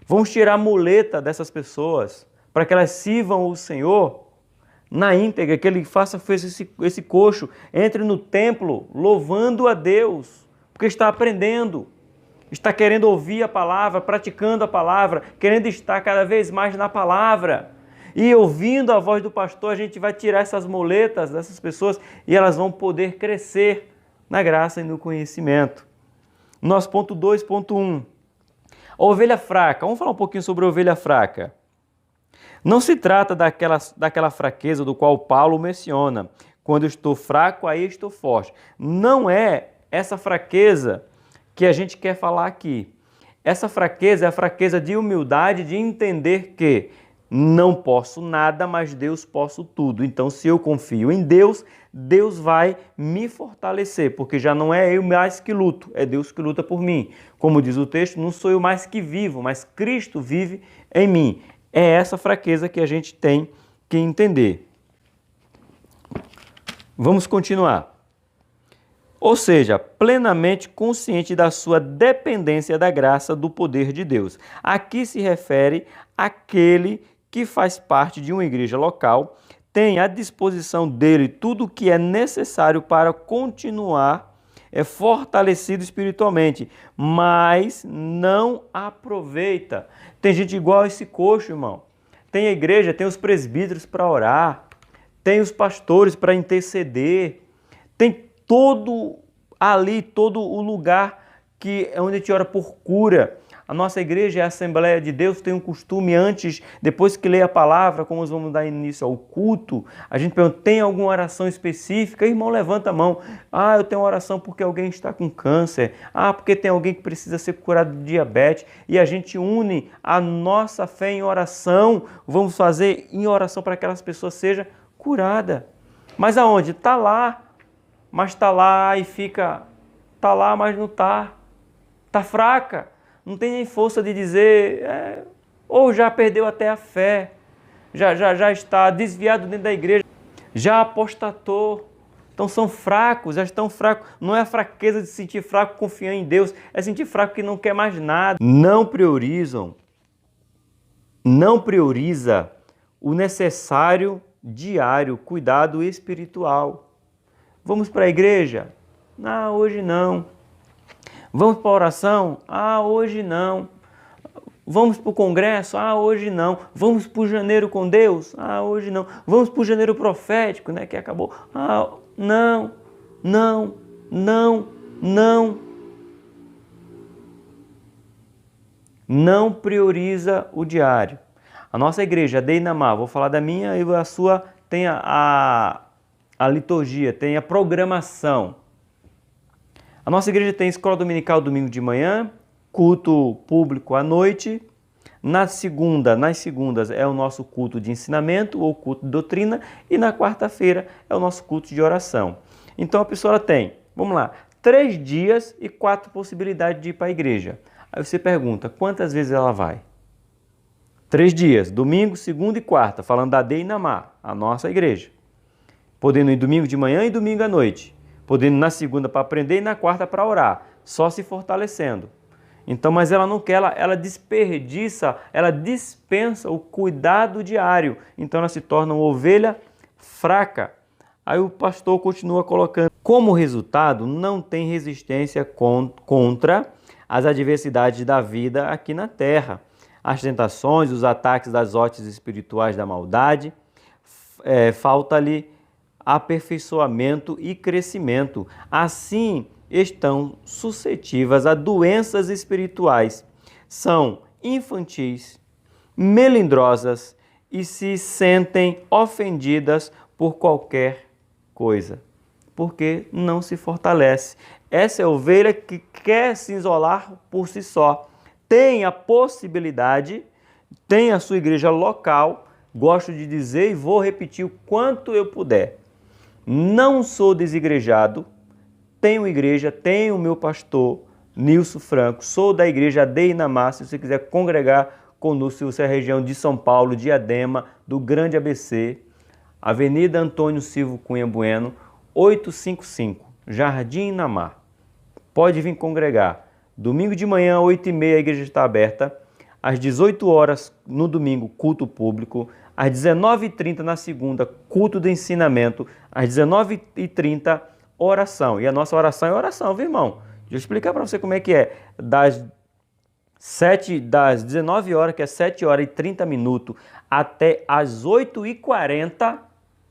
Vamos tirar a muleta dessas pessoas para que elas sirvam o Senhor na íntegra, que ele faça esse coxo, entre no templo louvando a Deus, porque está aprendendo, está querendo ouvir a palavra, praticando a palavra, querendo estar cada vez mais na palavra. E ouvindo a voz do pastor, a gente vai tirar essas muletas dessas pessoas e elas vão poder crescer na graça e no conhecimento. Nosso ponto 2.1. A ovelha fraca. Vamos falar um pouquinho sobre a ovelha fraca. Não se trata daquela fraqueza do qual Paulo menciona. Quando eu estou fraco, aí estou forte. Não é essa fraqueza que a gente quer falar aqui. Essa fraqueza é a fraqueza de humildade, de entender que não posso nada, mas Deus posso tudo. Então, se eu confio em Deus, Deus vai me fortalecer, porque já não é eu mais que luto, é Deus que luta por mim. Como diz o texto, não sou eu mais que vivo, mas Cristo vive em mim. É essa fraqueza que a gente tem que entender. Vamos continuar. Ou seja, plenamente consciente da sua dependência da graça do poder de Deus. Aqui se refere àquele que faz parte de uma igreja local, tem à disposição dele tudo o que é necessário para continuar fortalecido espiritualmente, mas não aproveita. Tem gente igual esse coxo, irmão. Tem a igreja, tem os presbíteros para orar, tem os pastores para interceder, tem todo o lugar que é onde a gente ora por cura. A nossa igreja, a Assembleia de Deus, tem um costume antes, depois que lê a palavra, como nós vamos dar início ao culto, a gente pergunta, tem alguma oração específica? Irmão, levanta a mão. Ah, eu tenho uma oração porque alguém está com câncer. Ah, porque tem alguém que precisa ser curado de diabetes. E a gente une a nossa fé em oração. Vamos fazer em oração para que aquelas pessoas sejam curadas. Mas aonde? Está lá. Mas está lá e fica... Está lá, mas não está. Está fraca. Não tem nem força de dizer, ou já perdeu até a fé, já está desviado dentro da igreja, já apostatou. Então são fracos, já estão fracos. Não é a fraqueza de se sentir fraco, confiar em Deus, é sentir fraco que não quer mais nada. Não prioriza o necessário diário, cuidado espiritual. Vamos para a igreja? Ah, hoje não. Vamos para a oração? Ah, hoje não. Vamos para o congresso? Ah, hoje não. Vamos para o janeiro com Deus? Ah, hoje não. Vamos para o janeiro profético, né, que acabou? Ah, não. Não prioriza o diário. A nossa igreja, a Deinamar, vou falar da minha e a sua, tem a liturgia, tem a programação. A nossa igreja tem escola dominical domingo de manhã, culto público à noite. Nas segundas é o nosso culto de ensinamento ou culto de doutrina. E na quarta-feira é o nosso culto de oração. Então a pessoa tem, vamos lá, 3 dias e 4 possibilidades de ir para a igreja. Aí você pergunta, quantas vezes ela vai? 3 dias, domingo, segunda e quarta, falando da Deinamar, a nossa igreja. Podendo ir domingo de manhã e domingo à noite. Podendo ir na segunda para aprender e na quarta para orar, só se fortalecendo. Então, mas ela não quer, ela desperdiça, ela dispensa o cuidado diário. Então ela se torna uma ovelha fraca. Aí o pastor continua colocando, como resultado, não tem resistência contra as adversidades da vida aqui na terra. As tentações, os ataques das hostes espirituais da maldade, falta-lhe aperfeiçoamento e crescimento. Assim, estão suscetíveis a doenças espirituais. São infantis, melindrosas e se sentem ofendidas por qualquer coisa, porque não se fortalece. Essa é a ovelha que quer se isolar por si só. Tem a possibilidade, tem a sua igreja local, gosto de dizer e vou repetir o quanto eu puder. Não sou desigrejado, tenho igreja, tenho o meu pastor, Nilson Franco, sou da igreja Deinamar, se você quiser congregar conosco, se você é região de São Paulo, Diadema, do Grande ABC, Avenida Antônio Silva Cunha Bueno, 855, Jardim Namar. Pode vir congregar. Domingo de manhã, 8h30, a igreja está aberta. Às 18 horas no domingo, culto público. Às 19h30 na segunda, culto de ensinamento. Às 19h30, oração. E a nossa oração é oração, viu, irmão? Deixa eu explicar para você como é que é. Das 19 horas, que é 7 horas e 30 minutos, até as 8h40,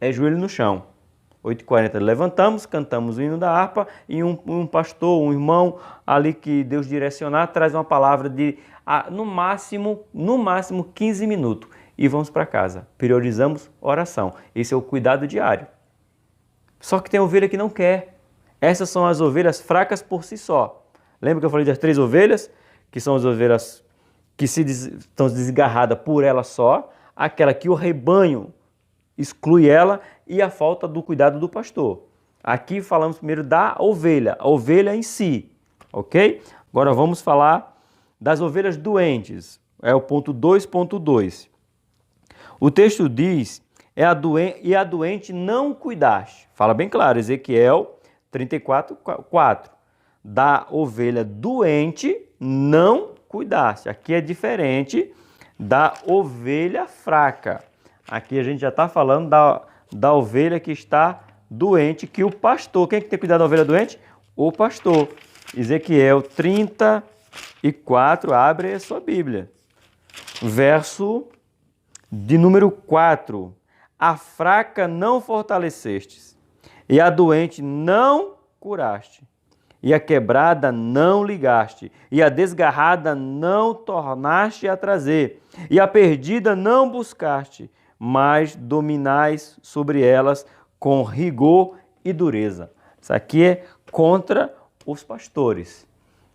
é joelho no chão. 8h40 levantamos, cantamos o hino da harpa e um pastor, um irmão ali que Deus direcionar, traz uma palavra de no máximo 15 minutos e vamos para casa. Priorizamos oração. Esse é o cuidado diário. Só que tem ovelha que não quer. Essas são as ovelhas fracas por si só. Lembra que eu falei das 3 ovelhas? Que são as ovelhas que estão desgarradas por ela só. Aquela que o rebanho exclui ela e a falta do cuidado do pastor. Aqui falamos primeiro da ovelha, a ovelha em si, ok? Agora vamos falar das ovelhas doentes, é o ponto 2.2. O texto diz, e a doente não cuidaste. Fala bem claro, Ezequiel 34:4. Da ovelha doente não cuidaste. Aqui é diferente da ovelha fraca. Aqui a gente já está falando da ovelha que está doente, que o pastor... Quem é que tem que cuidar da ovelha doente? O pastor. Ezequiel 34, abre a sua Bíblia. Verso de número 4. A fraca não fortalecestes, e a doente não curaste. e a quebrada não ligaste, e a desgarrada não tornaste a trazer, e a perdida não buscaste, mas dominais sobre elas com rigor e dureza. Isso aqui é contra os pastores.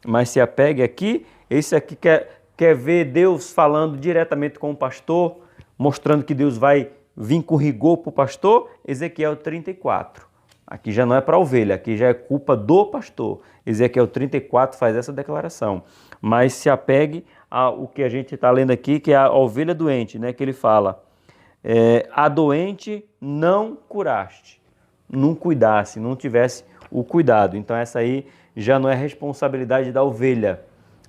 Mas se apegue aqui, esse aqui quer ver Deus falando diretamente com o pastor, mostrando que Deus vai vir com rigor para o pastor, Ezequiel 34. Aqui já não é para a ovelha, aqui já é culpa do pastor. Ezequiel 34 faz essa declaração. Mas se apegue ao que a gente está lendo aqui, que é a ovelha doente, né? Que ele fala, a doente não curaste, não cuidasse, não tivesse o cuidado. Então essa aí já não é responsabilidade da ovelha.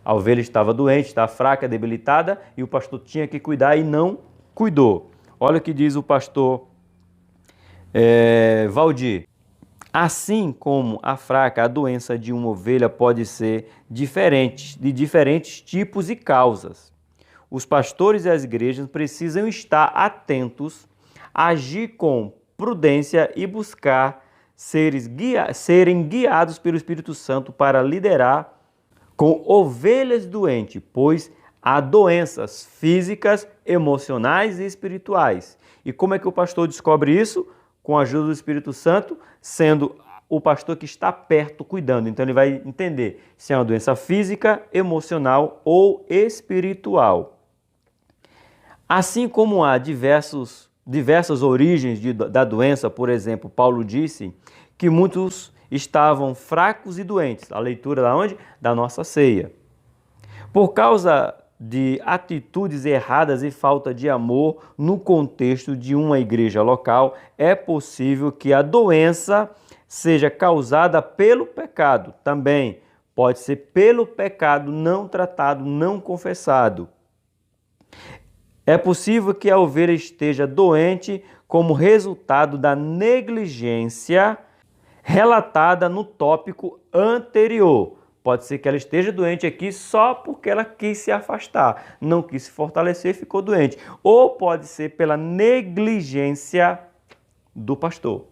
A ovelha estava doente, estava fraca, debilitada, e o pastor tinha que cuidar e não cuidou. Olha o que diz o pastor Valdir. Assim como a fraca, a doença de uma ovelha pode ser diferente, de diferentes tipos e causas. Os pastores e as igrejas precisam estar atentos, agir com prudência e buscar serem guiados pelo Espírito Santo para liderar com ovelhas doentes, pois há doenças físicas, emocionais e espirituais. E como é que o pastor descobre isso? Com a ajuda do Espírito Santo, sendo o pastor que está perto cuidando. Então ele vai entender se é uma doença física, emocional ou espiritual. Assim como há diversas origens da doença, por exemplo, Paulo disse que muitos estavam fracos e doentes. A leitura da onde? Da nossa ceia. Por causa de atitudes erradas e falta de amor no contexto de uma igreja local, é possível que a doença seja causada pelo pecado. Também pode ser pelo pecado não tratado, não confessado. É possível que a ovelha esteja doente como resultado da negligência relatada no tópico anterior. Pode ser que ela esteja doente aqui só porque ela quis se afastar, não quis se fortalecer, ficou doente. Ou pode ser pela negligência do pastor,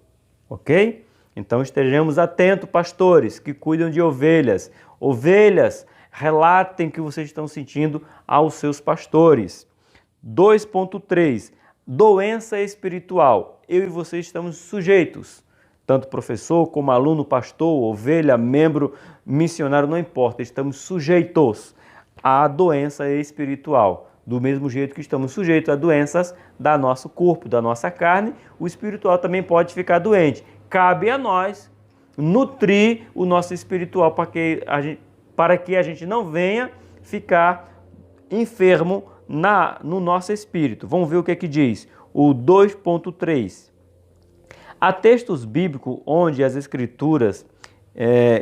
ok? Então estejamos atentos, pastores que cuidam de ovelhas. Ovelhas, relatem o que vocês estão sentindo aos seus pastores. 2.3. Doença espiritual. Eu e você estamos sujeitos. Tanto professor como aluno, pastor, ovelha, membro, missionário, não importa. Estamos sujeitos à doença espiritual. Do mesmo jeito que estamos sujeitos a doenças do nosso corpo, da nossa carne, o espiritual também pode ficar doente. Cabe a nós nutrir o nosso espiritual para que a gente não venha ficar enfermo no nosso espírito. Vamos ver o que é que diz o 2.3. Há textos bíblicos onde as escrituras,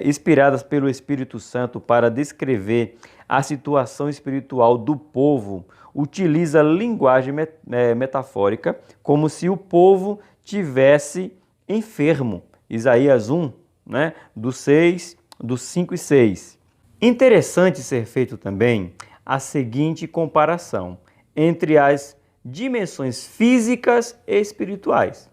inspiradas pelo Espírito Santo para descrever a situação espiritual do povo, utiliza linguagem metafórica como se o povo tivesse enfermo. Isaías 1, né, do 5 e 6. Interessante ser feito também a seguinte comparação entre as dimensões físicas e espirituais.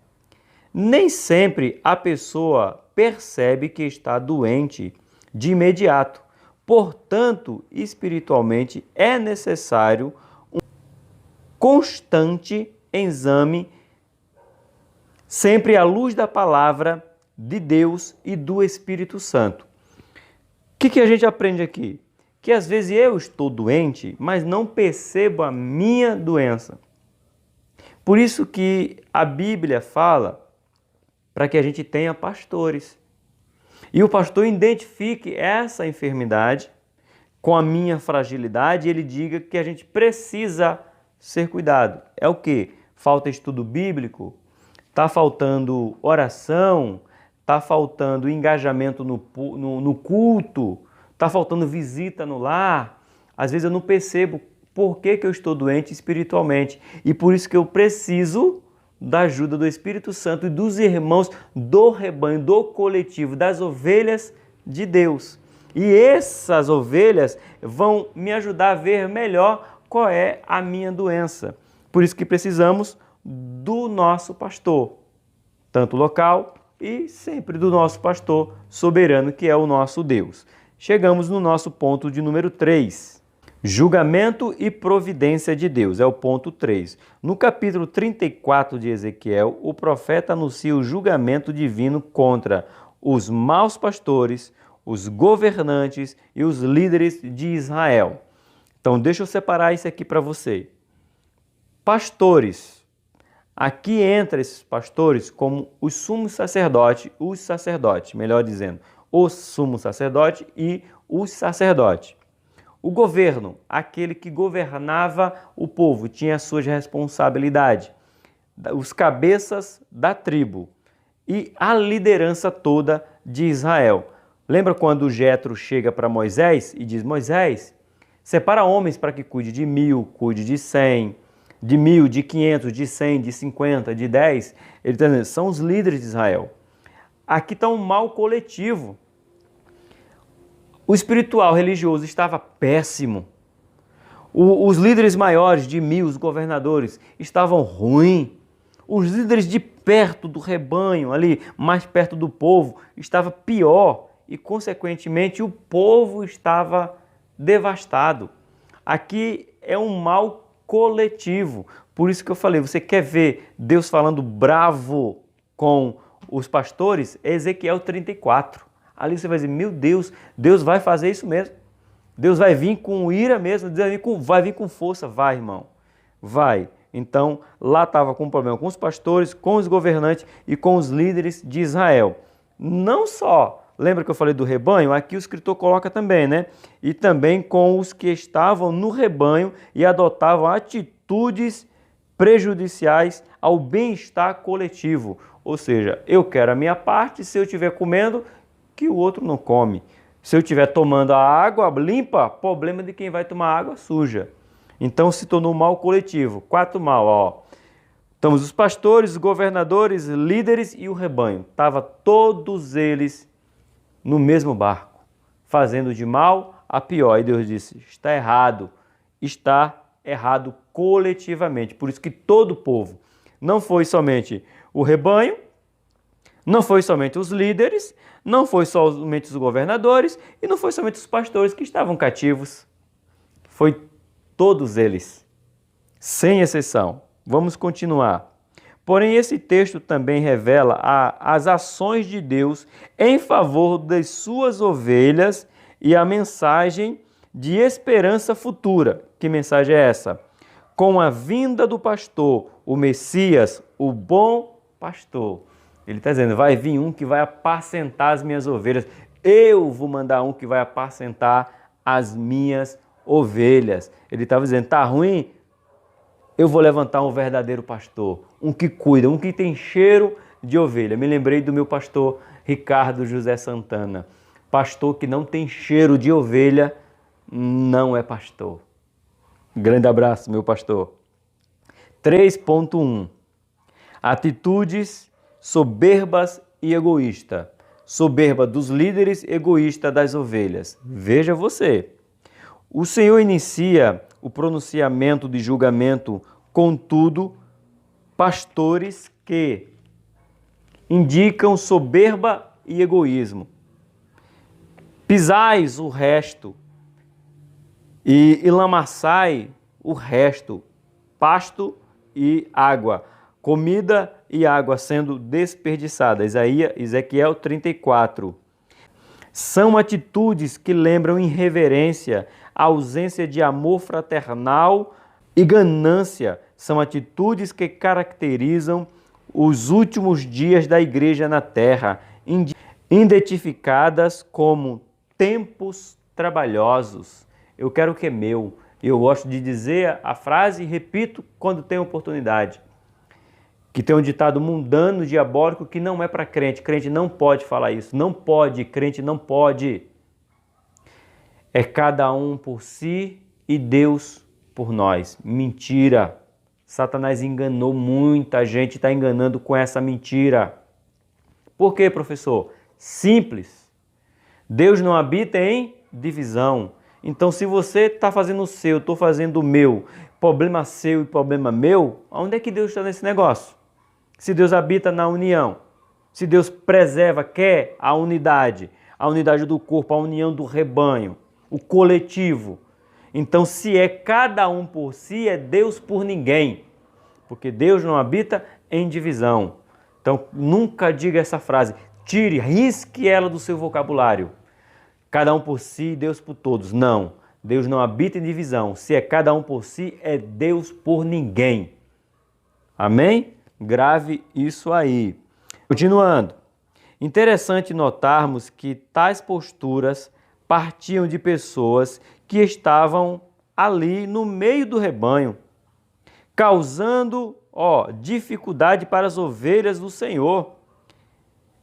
Nem sempre a pessoa percebe que está doente de imediato. Portanto, espiritualmente é necessário um constante exame, sempre à luz da palavra de Deus e do Espírito Santo. O que a gente aprende aqui? Que às vezes eu estou doente, mas não percebo a minha doença. Por isso que a Bíblia fala para que a gente tenha pastores. E o pastor identifique essa enfermidade com a minha fragilidade e ele diga que a gente precisa ser cuidado. É o quê? Falta estudo bíblico? Está faltando oração? Está faltando engajamento no culto? Está faltando visita no lar? Às vezes eu não percebo por que eu estou doente espiritualmente. E por isso que eu preciso da ajuda do Espírito Santo e dos irmãos do rebanho, do coletivo, das ovelhas de Deus. E essas ovelhas vão me ajudar a ver melhor qual é a minha doença. Por isso que precisamos do nosso pastor, tanto local e sempre do nosso pastor soberano, que é o nosso Deus. Chegamos no nosso ponto de número 3. Julgamento e providência de Deus, é o ponto 3. No capítulo 34 de Ezequiel, o profeta anuncia o julgamento divino contra os maus pastores, os governantes e os líderes de Israel. Então, deixa eu separar isso aqui para você. Pastores. Aqui entra esses pastores como os sumos sacerdotes, melhor dizendo, o sumo sacerdote e os sacerdotes. O governo, aquele que governava o povo, tinha as suas responsabilidades. Os cabeças da tribo e a liderança toda de Israel. Lembra quando Jetro chega para Moisés e diz: Moisés, separa homens para que cuide de 1000, cuide de 100, de 1000, de 500, de 100, de 50, de 10. Ele está dizendo, são os líderes de Israel. Aqui está um mal coletivo. O espiritual religioso estava péssimo. Os líderes maiores de 1000, os governadores, estavam ruins. Os líderes de perto do rebanho, ali, mais perto do povo, estava pior. E, consequentemente, o povo estava devastado. Aqui é um mal coletivo. Por isso que eu falei, você quer ver Deus falando bravo com os pastores? É Ezequiel 34. Ali você vai dizer, meu Deus, Deus vai fazer isso mesmo. Deus vai vir com ira mesmo, Deus vai vir com força. Vai, irmão, vai. Então, lá estava com um problema com os pastores, com os governantes e com os líderes de Israel. Não só, lembra que eu falei do rebanho? Aqui o escritor coloca também, né? E também com os que estavam no rebanho e adotavam atitudes prejudiciais ao bem-estar coletivo. Ou seja, eu quero a minha parte, se eu estiver comendo, que o outro não come. Se eu estiver tomando a água limpa, problema de quem vai tomar água suja. Então se tornou um mal coletivo. 4 mal, ó. Estamos os pastores, os governadores, líderes e o rebanho. Estavam todos eles no mesmo barco, fazendo de mal a pior. E Deus disse, está errado coletivamente. Por isso que todo o povo, não foi somente o rebanho, não foi somente os líderes, não foi somente os governadores e não foi somente os pastores que estavam cativos. Foi todos eles, sem exceção. Vamos continuar. Porém, esse texto também revela as ações de Deus em favor das suas ovelhas e a mensagem de esperança futura. Que mensagem é essa? Com a vinda do pastor, o Messias, o bom pastor. Ele está dizendo, vai vir um que vai apacentar as minhas ovelhas. Eu vou mandar um que vai apacentar as minhas ovelhas. Ele estava dizendo, está ruim? Eu vou levantar um verdadeiro pastor, um que cuida, um que tem cheiro de ovelha. Me lembrei do meu pastor Ricardo José Santana. Pastor que não tem cheiro de ovelha, não é pastor. Grande abraço, meu pastor. 3.1. Atitudes soberbas e egoístas. Soberba dos líderes, egoísta das ovelhas. Veja você. O Senhor inicia o pronunciamento de julgamento, contudo, pastores que indicam soberba e egoísmo. Pisais o resto e lamaçai o resto, pasto e água, comida e água sendo desperdiçadas. Ezequiel 34. São atitudes que lembram irreverência, ausência de amor fraternal e ganância. São atitudes que caracterizam os últimos dias da igreja na terra, identificadas como tempos trabalhosos. Eu quero o que é meu. Eu gosto de dizer a frase e repito quando tenho oportunidade. Que tem um ditado mundano, diabólico, que não é para crente. Crente não pode falar isso. Não pode, crente não pode. É cada um por si e Deus por nós. Mentira. Satanás enganou muita gente, está enganando com essa mentira. Por quê, professor? Simples. Deus não habita em divisão. Então, se você está fazendo o seu, eu estou fazendo o meu, problema seu e problema meu, onde é que Deus está nesse negócio? Se Deus habita na união. Se Deus preserva, quer a unidade do corpo, a união do rebanho, o coletivo. Então, se é cada um por si, é Deus por ninguém. Porque Deus não habita em divisão. Então, nunca diga essa frase. Tire, risque ela do seu vocabulário. Cada um por si, Deus por todos. Não, Deus não habita em divisão. Se é cada um por si, é Deus por ninguém. Amém? Grave isso aí. Continuando. Interessante notarmos que tais posturas partiam de pessoas que estavam ali no meio do rebanho, causando dificuldade para as ovelhas do Senhor.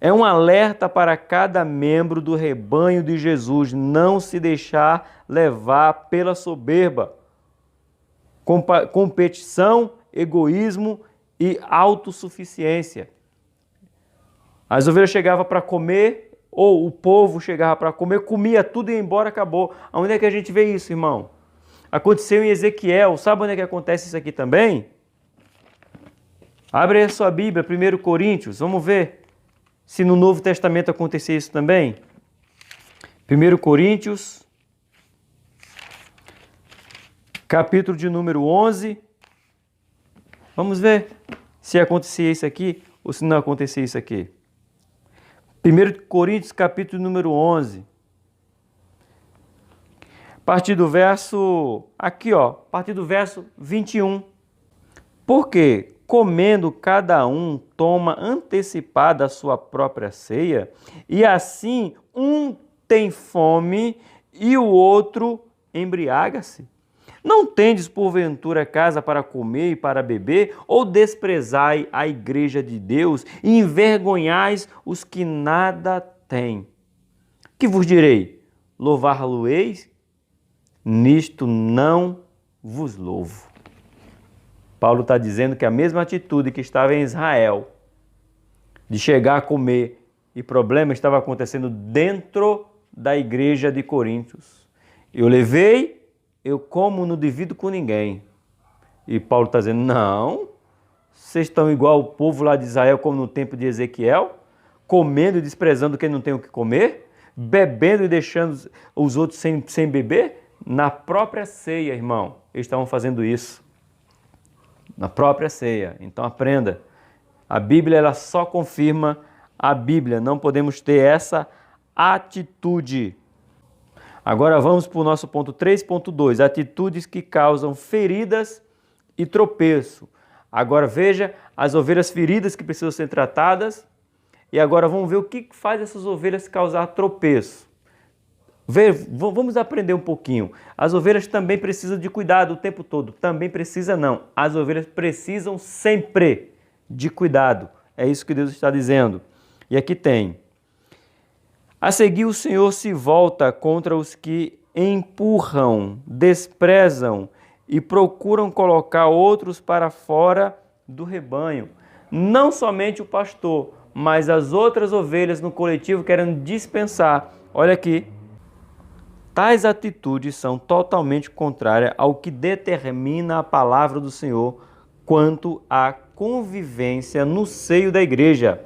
É um alerta para cada membro do rebanho de Jesus não se deixar levar pela soberba, competição, egoísmo e autossuficiência. As ovelhas chegavam para comer, ou o povo chegava para comer, comia tudo e ia embora, acabou. Onde é que a gente vê isso, irmão? Aconteceu em Ezequiel. Sabe onde é que acontece isso aqui também? Abre a sua Bíblia, 1 Coríntios, vamos ver se no Novo Testamento acontecia isso também. 1 Coríntios, capítulo de número 11. Vamos ver se acontecia isso aqui ou se não acontecia isso aqui. 1 Coríntios, capítulo número 11. A partir do verso, a partir do verso 21. Porque, comendo cada um, toma antecipada a sua própria ceia, e assim um tem fome e o outro embriaga-se. Não tendes, porventura, casa para comer e para beber? Ou desprezai a igreja de Deus e envergonhais os que nada têm? Que vos direi? Louvar-lo-eis? Nisto não vos louvo. Paulo está dizendo que a mesma atitude que estava em Israel, de chegar a comer, e problema estava acontecendo dentro da igreja de Coríntios. Eu levei, eu como, não divido com ninguém. E Paulo está dizendo, não, vocês estão igual o povo lá de Israel, como no tempo de Ezequiel, comendo e desprezando quem não tem o que comer, bebendo e deixando os outros sem beber. Na própria ceia, irmão, eles estavam fazendo isso. Na própria ceia. Então aprenda. A Bíblia ela só confirma a Bíblia. Não podemos ter essa atitude. Agora vamos para o nosso ponto 3.2. Atitudes que causam feridas e tropeço. Agora veja as ovelhas feridas que precisam ser tratadas. E agora vamos ver o que faz essas ovelhas causar tropeço. Vamos aprender um pouquinho. As ovelhas também precisam de cuidado o tempo todo. Também precisa não. As ovelhas precisam sempre de cuidado. É isso que Deus está dizendo. E aqui tem. A seguir o Senhor se volta contra os que empurram, desprezam e procuram colocar outros para fora do rebanho. Não somente o pastor, mas as outras ovelhas no coletivo querem dispensar. Olha aqui. Tais atitudes são totalmente contrárias ao que determina a palavra do Senhor quanto à convivência no seio da igreja.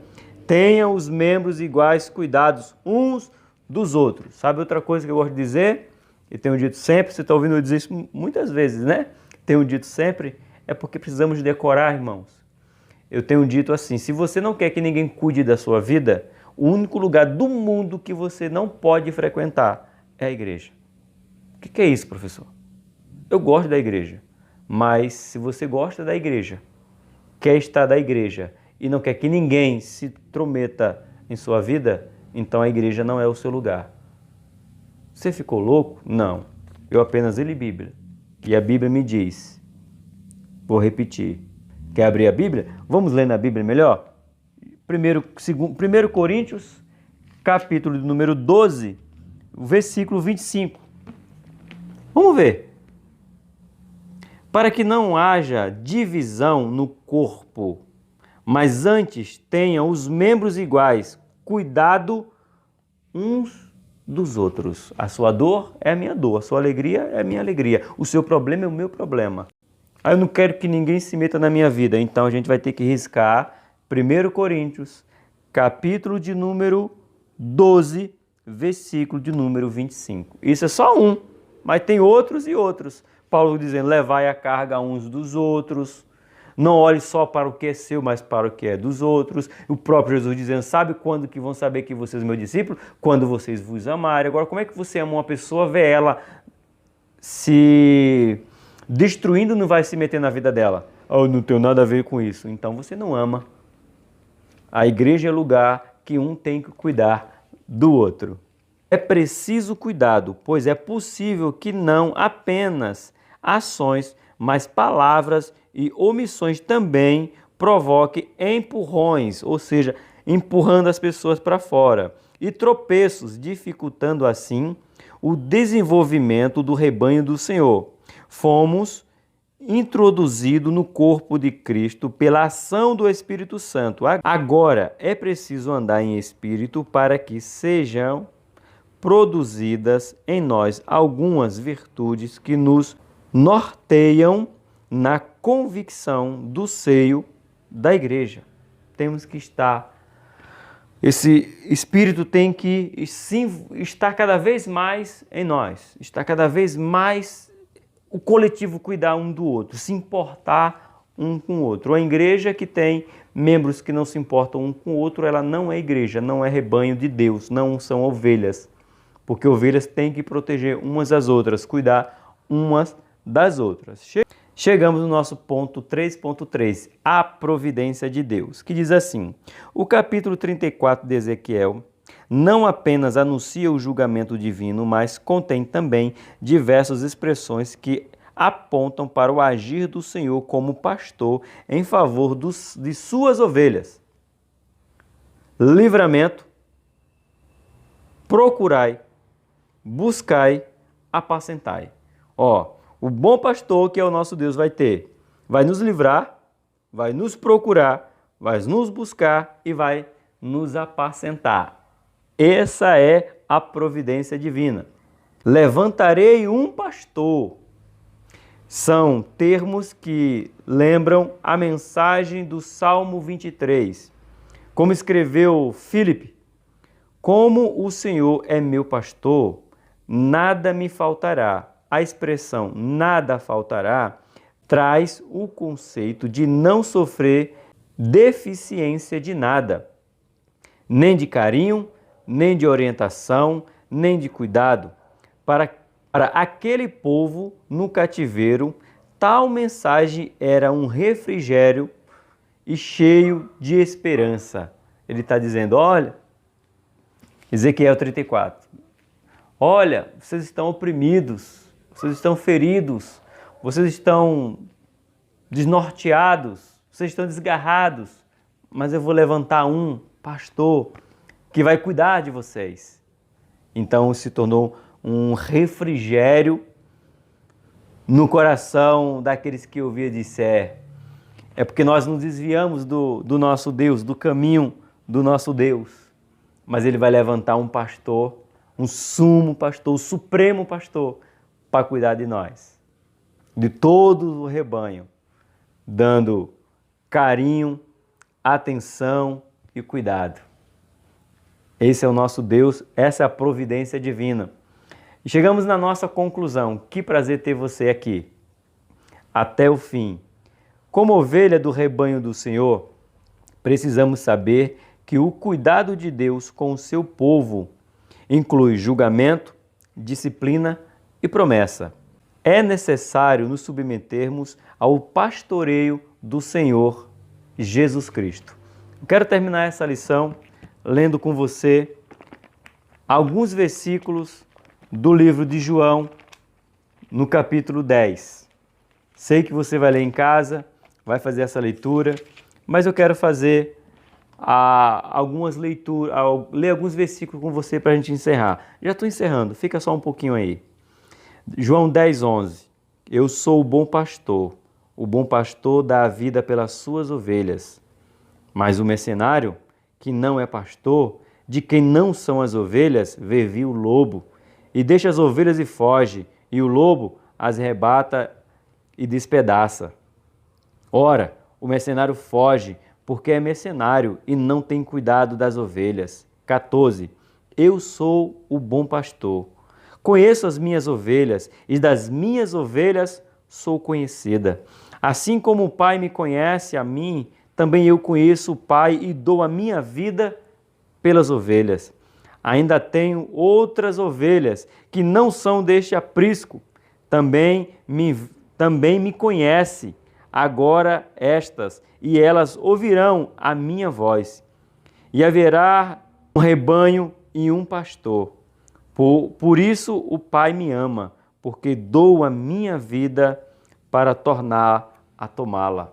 Tenham os membros iguais cuidados uns dos outros. Sabe outra coisa que eu gosto de dizer? E tenho dito sempre, você está ouvindo eu dizer isso muitas vezes, né? Tenho dito sempre, é porque precisamos decorar, irmãos. Eu tenho dito assim, se você não quer que ninguém cuide da sua vida, o único lugar do mundo que você não pode frequentar é a igreja. O que é isso, professor? Eu gosto da igreja, mas se você gosta da igreja, quer estar da igreja e não quer que ninguém se intrometa em sua vida, então a igreja não é o seu lugar. Você ficou louco? Não. Eu apenas li Bíblia. E a Bíblia me diz, vou repetir, quer abrir a Bíblia? Vamos ler na Bíblia melhor? 1 Coríntios, capítulo número 12, versículo 25. Vamos ver. Para que não haja divisão no corpo, mas antes tenham os membros iguais, cuidado uns dos outros. A sua dor é a minha dor, a sua alegria é a minha alegria, o seu problema é o meu problema. Eu não quero que ninguém se meta na minha vida, então a gente vai ter que riscar 1 Coríntios, capítulo de número 12, versículo de número 25. Isso é só um, mas tem outros e outros. Paulo dizendo, levai a carga uns dos outros, não olhe só para o que é seu, mas para o que é dos outros. O próprio Jesus dizendo, sabe quando que vão saber que vocês são meus discípulos? Quando vocês vos amarem. Agora, como é que você ama uma pessoa, vê ela se destruindo, não vai se meter na vida dela? Eu não tenho nada a ver com isso. Então você não ama. A igreja é lugar que um tem que cuidar do outro. É preciso cuidado, pois é possível que não apenas ações, mas palavras e omissões também provoquem empurrões, ou seja, empurrando as pessoas para fora, e tropeços, dificultando assim o desenvolvimento do rebanho do Senhor. Fomos introduzidos no corpo de Cristo pela ação do Espírito Santo. Agora é preciso andar em espírito para que sejam produzidas em nós algumas virtudes que nos norteiam na convicção do seio da igreja. Temos que estar, esse espírito tem que estar cada vez mais em nós, está cada vez mais o coletivo cuidar um do outro, se importar um com o outro. A igreja que tem membros que não se importam um com o outro, ela não é igreja, não é rebanho de Deus, não são ovelhas. Porque ovelhas têm que proteger umas às outras, cuidar umas das outras. Chegamos no nosso ponto 3.3, a providência de Deus, que diz assim, o capítulo 34 de Ezequiel não apenas anuncia o julgamento divino, mas contém também diversas expressões que apontam para o agir do Senhor como pastor em favor de suas ovelhas. Livramento, procurai, buscai, apacentai. O bom pastor que é o nosso Deus vai nos livrar, vai nos procurar, vai nos buscar e vai nos apacentar. Essa é a providência divina. Levantarei um pastor. São termos que lembram a mensagem do Salmo 23. Como escreveu Filipe, como o Senhor é meu pastor, nada me faltará. A expressão nada faltará traz o conceito de não sofrer deficiência de nada, nem de carinho, nem de orientação, nem de cuidado. Para aquele povo no cativeiro, tal mensagem era um refrigério e cheio de esperança. Ele está dizendo, olha, Ezequiel 34, olha, vocês estão oprimidos, vocês estão feridos, vocês estão desnorteados, vocês estão desgarrados, mas eu vou levantar um pastor que vai cuidar de vocês. Então se tornou um refrigério no coração daqueles que ouviam dizer, é porque nós nos desviamos do nosso Deus, do caminho do nosso Deus. Mas ele vai levantar um pastor, um sumo pastor, o supremo pastor, para cuidar de nós, de todo o rebanho, dando carinho, atenção e cuidado. Esse é o nosso Deus, essa é a providência divina. E chegamos na nossa conclusão. Que prazer ter você aqui, até o fim. Como ovelha do rebanho do Senhor, precisamos saber que o cuidado de Deus com o seu povo inclui julgamento, disciplina e promessa. É necessário nos submetermos ao pastoreio do Senhor Jesus Cristo. Eu quero terminar essa lição lendo com você alguns versículos do livro de João, no capítulo 10. Sei que você vai ler em casa, vai fazer essa leitura, mas eu quero fazer algumas leituras, ler alguns versículos com você para a gente encerrar. Já estou encerrando, fica só um pouquinho aí. João 10:11. Eu sou o bom pastor dá a vida pelas suas ovelhas. Mas o mercenário, que não é pastor, de quem não são as ovelhas, vê o lobo, e deixa as ovelhas e foge, e o lobo as arrebata e despedaça. Ora, o mercenário foge porque é mercenário e não tem cuidado das ovelhas. 14. Eu sou o bom pastor. Conheço as minhas ovelhas e das minhas ovelhas sou conhecida. Assim como o Pai me conhece a mim, também eu conheço o Pai e dou a minha vida pelas ovelhas. Ainda tenho outras ovelhas que não são deste aprisco. Também me conhece agora estas, e elas ouvirão a minha voz. E haverá um rebanho e um pastor. Por isso o Pai me ama, porque dou a minha vida para tornar a tomá-la.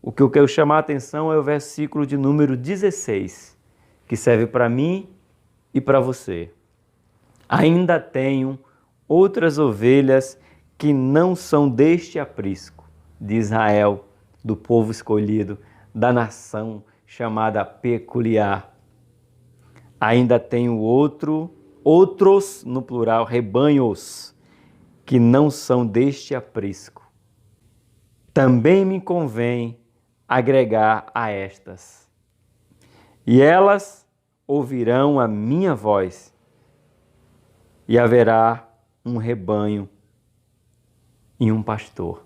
O que eu quero chamar a atenção é o versículo de número 16, que serve para mim e para você. Ainda tenho outras ovelhas que não são deste aprisco, de Israel, do povo escolhido, da nação chamada peculiar. Ainda tenho outros, no plural, rebanhos, que não são deste aprisco. Também me convém agregar a estas. E elas ouvirão a minha voz, e haverá um rebanho e um pastor.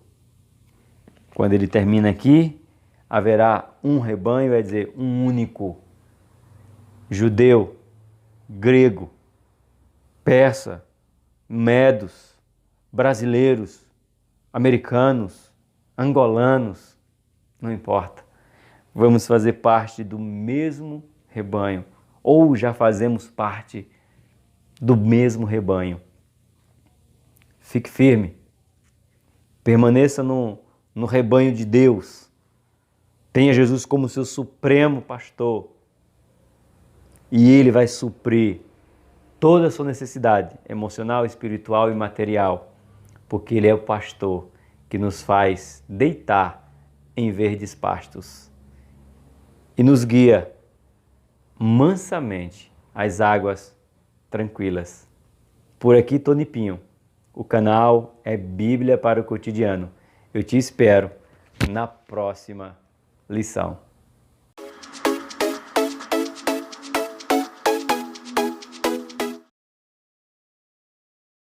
Quando ele termina aqui, haverá um rebanho, é dizer, um único. Judeu, grego, persa, medos, brasileiros, americanos, angolanos, não importa. Vamos fazer parte do mesmo rebanho, ou já fazemos parte do mesmo rebanho. Fique firme, permaneça no rebanho de Deus, tenha Jesus como seu supremo pastor, e Ele vai suprir toda a sua necessidade emocional, espiritual e material, porque Ele é o pastor que nos faz deitar em verdes pastos e nos guia mansamente às águas tranquilas. Por aqui, Tony Pinho. O canal é Bíblia para o Cotidiano. Eu te espero na próxima lição.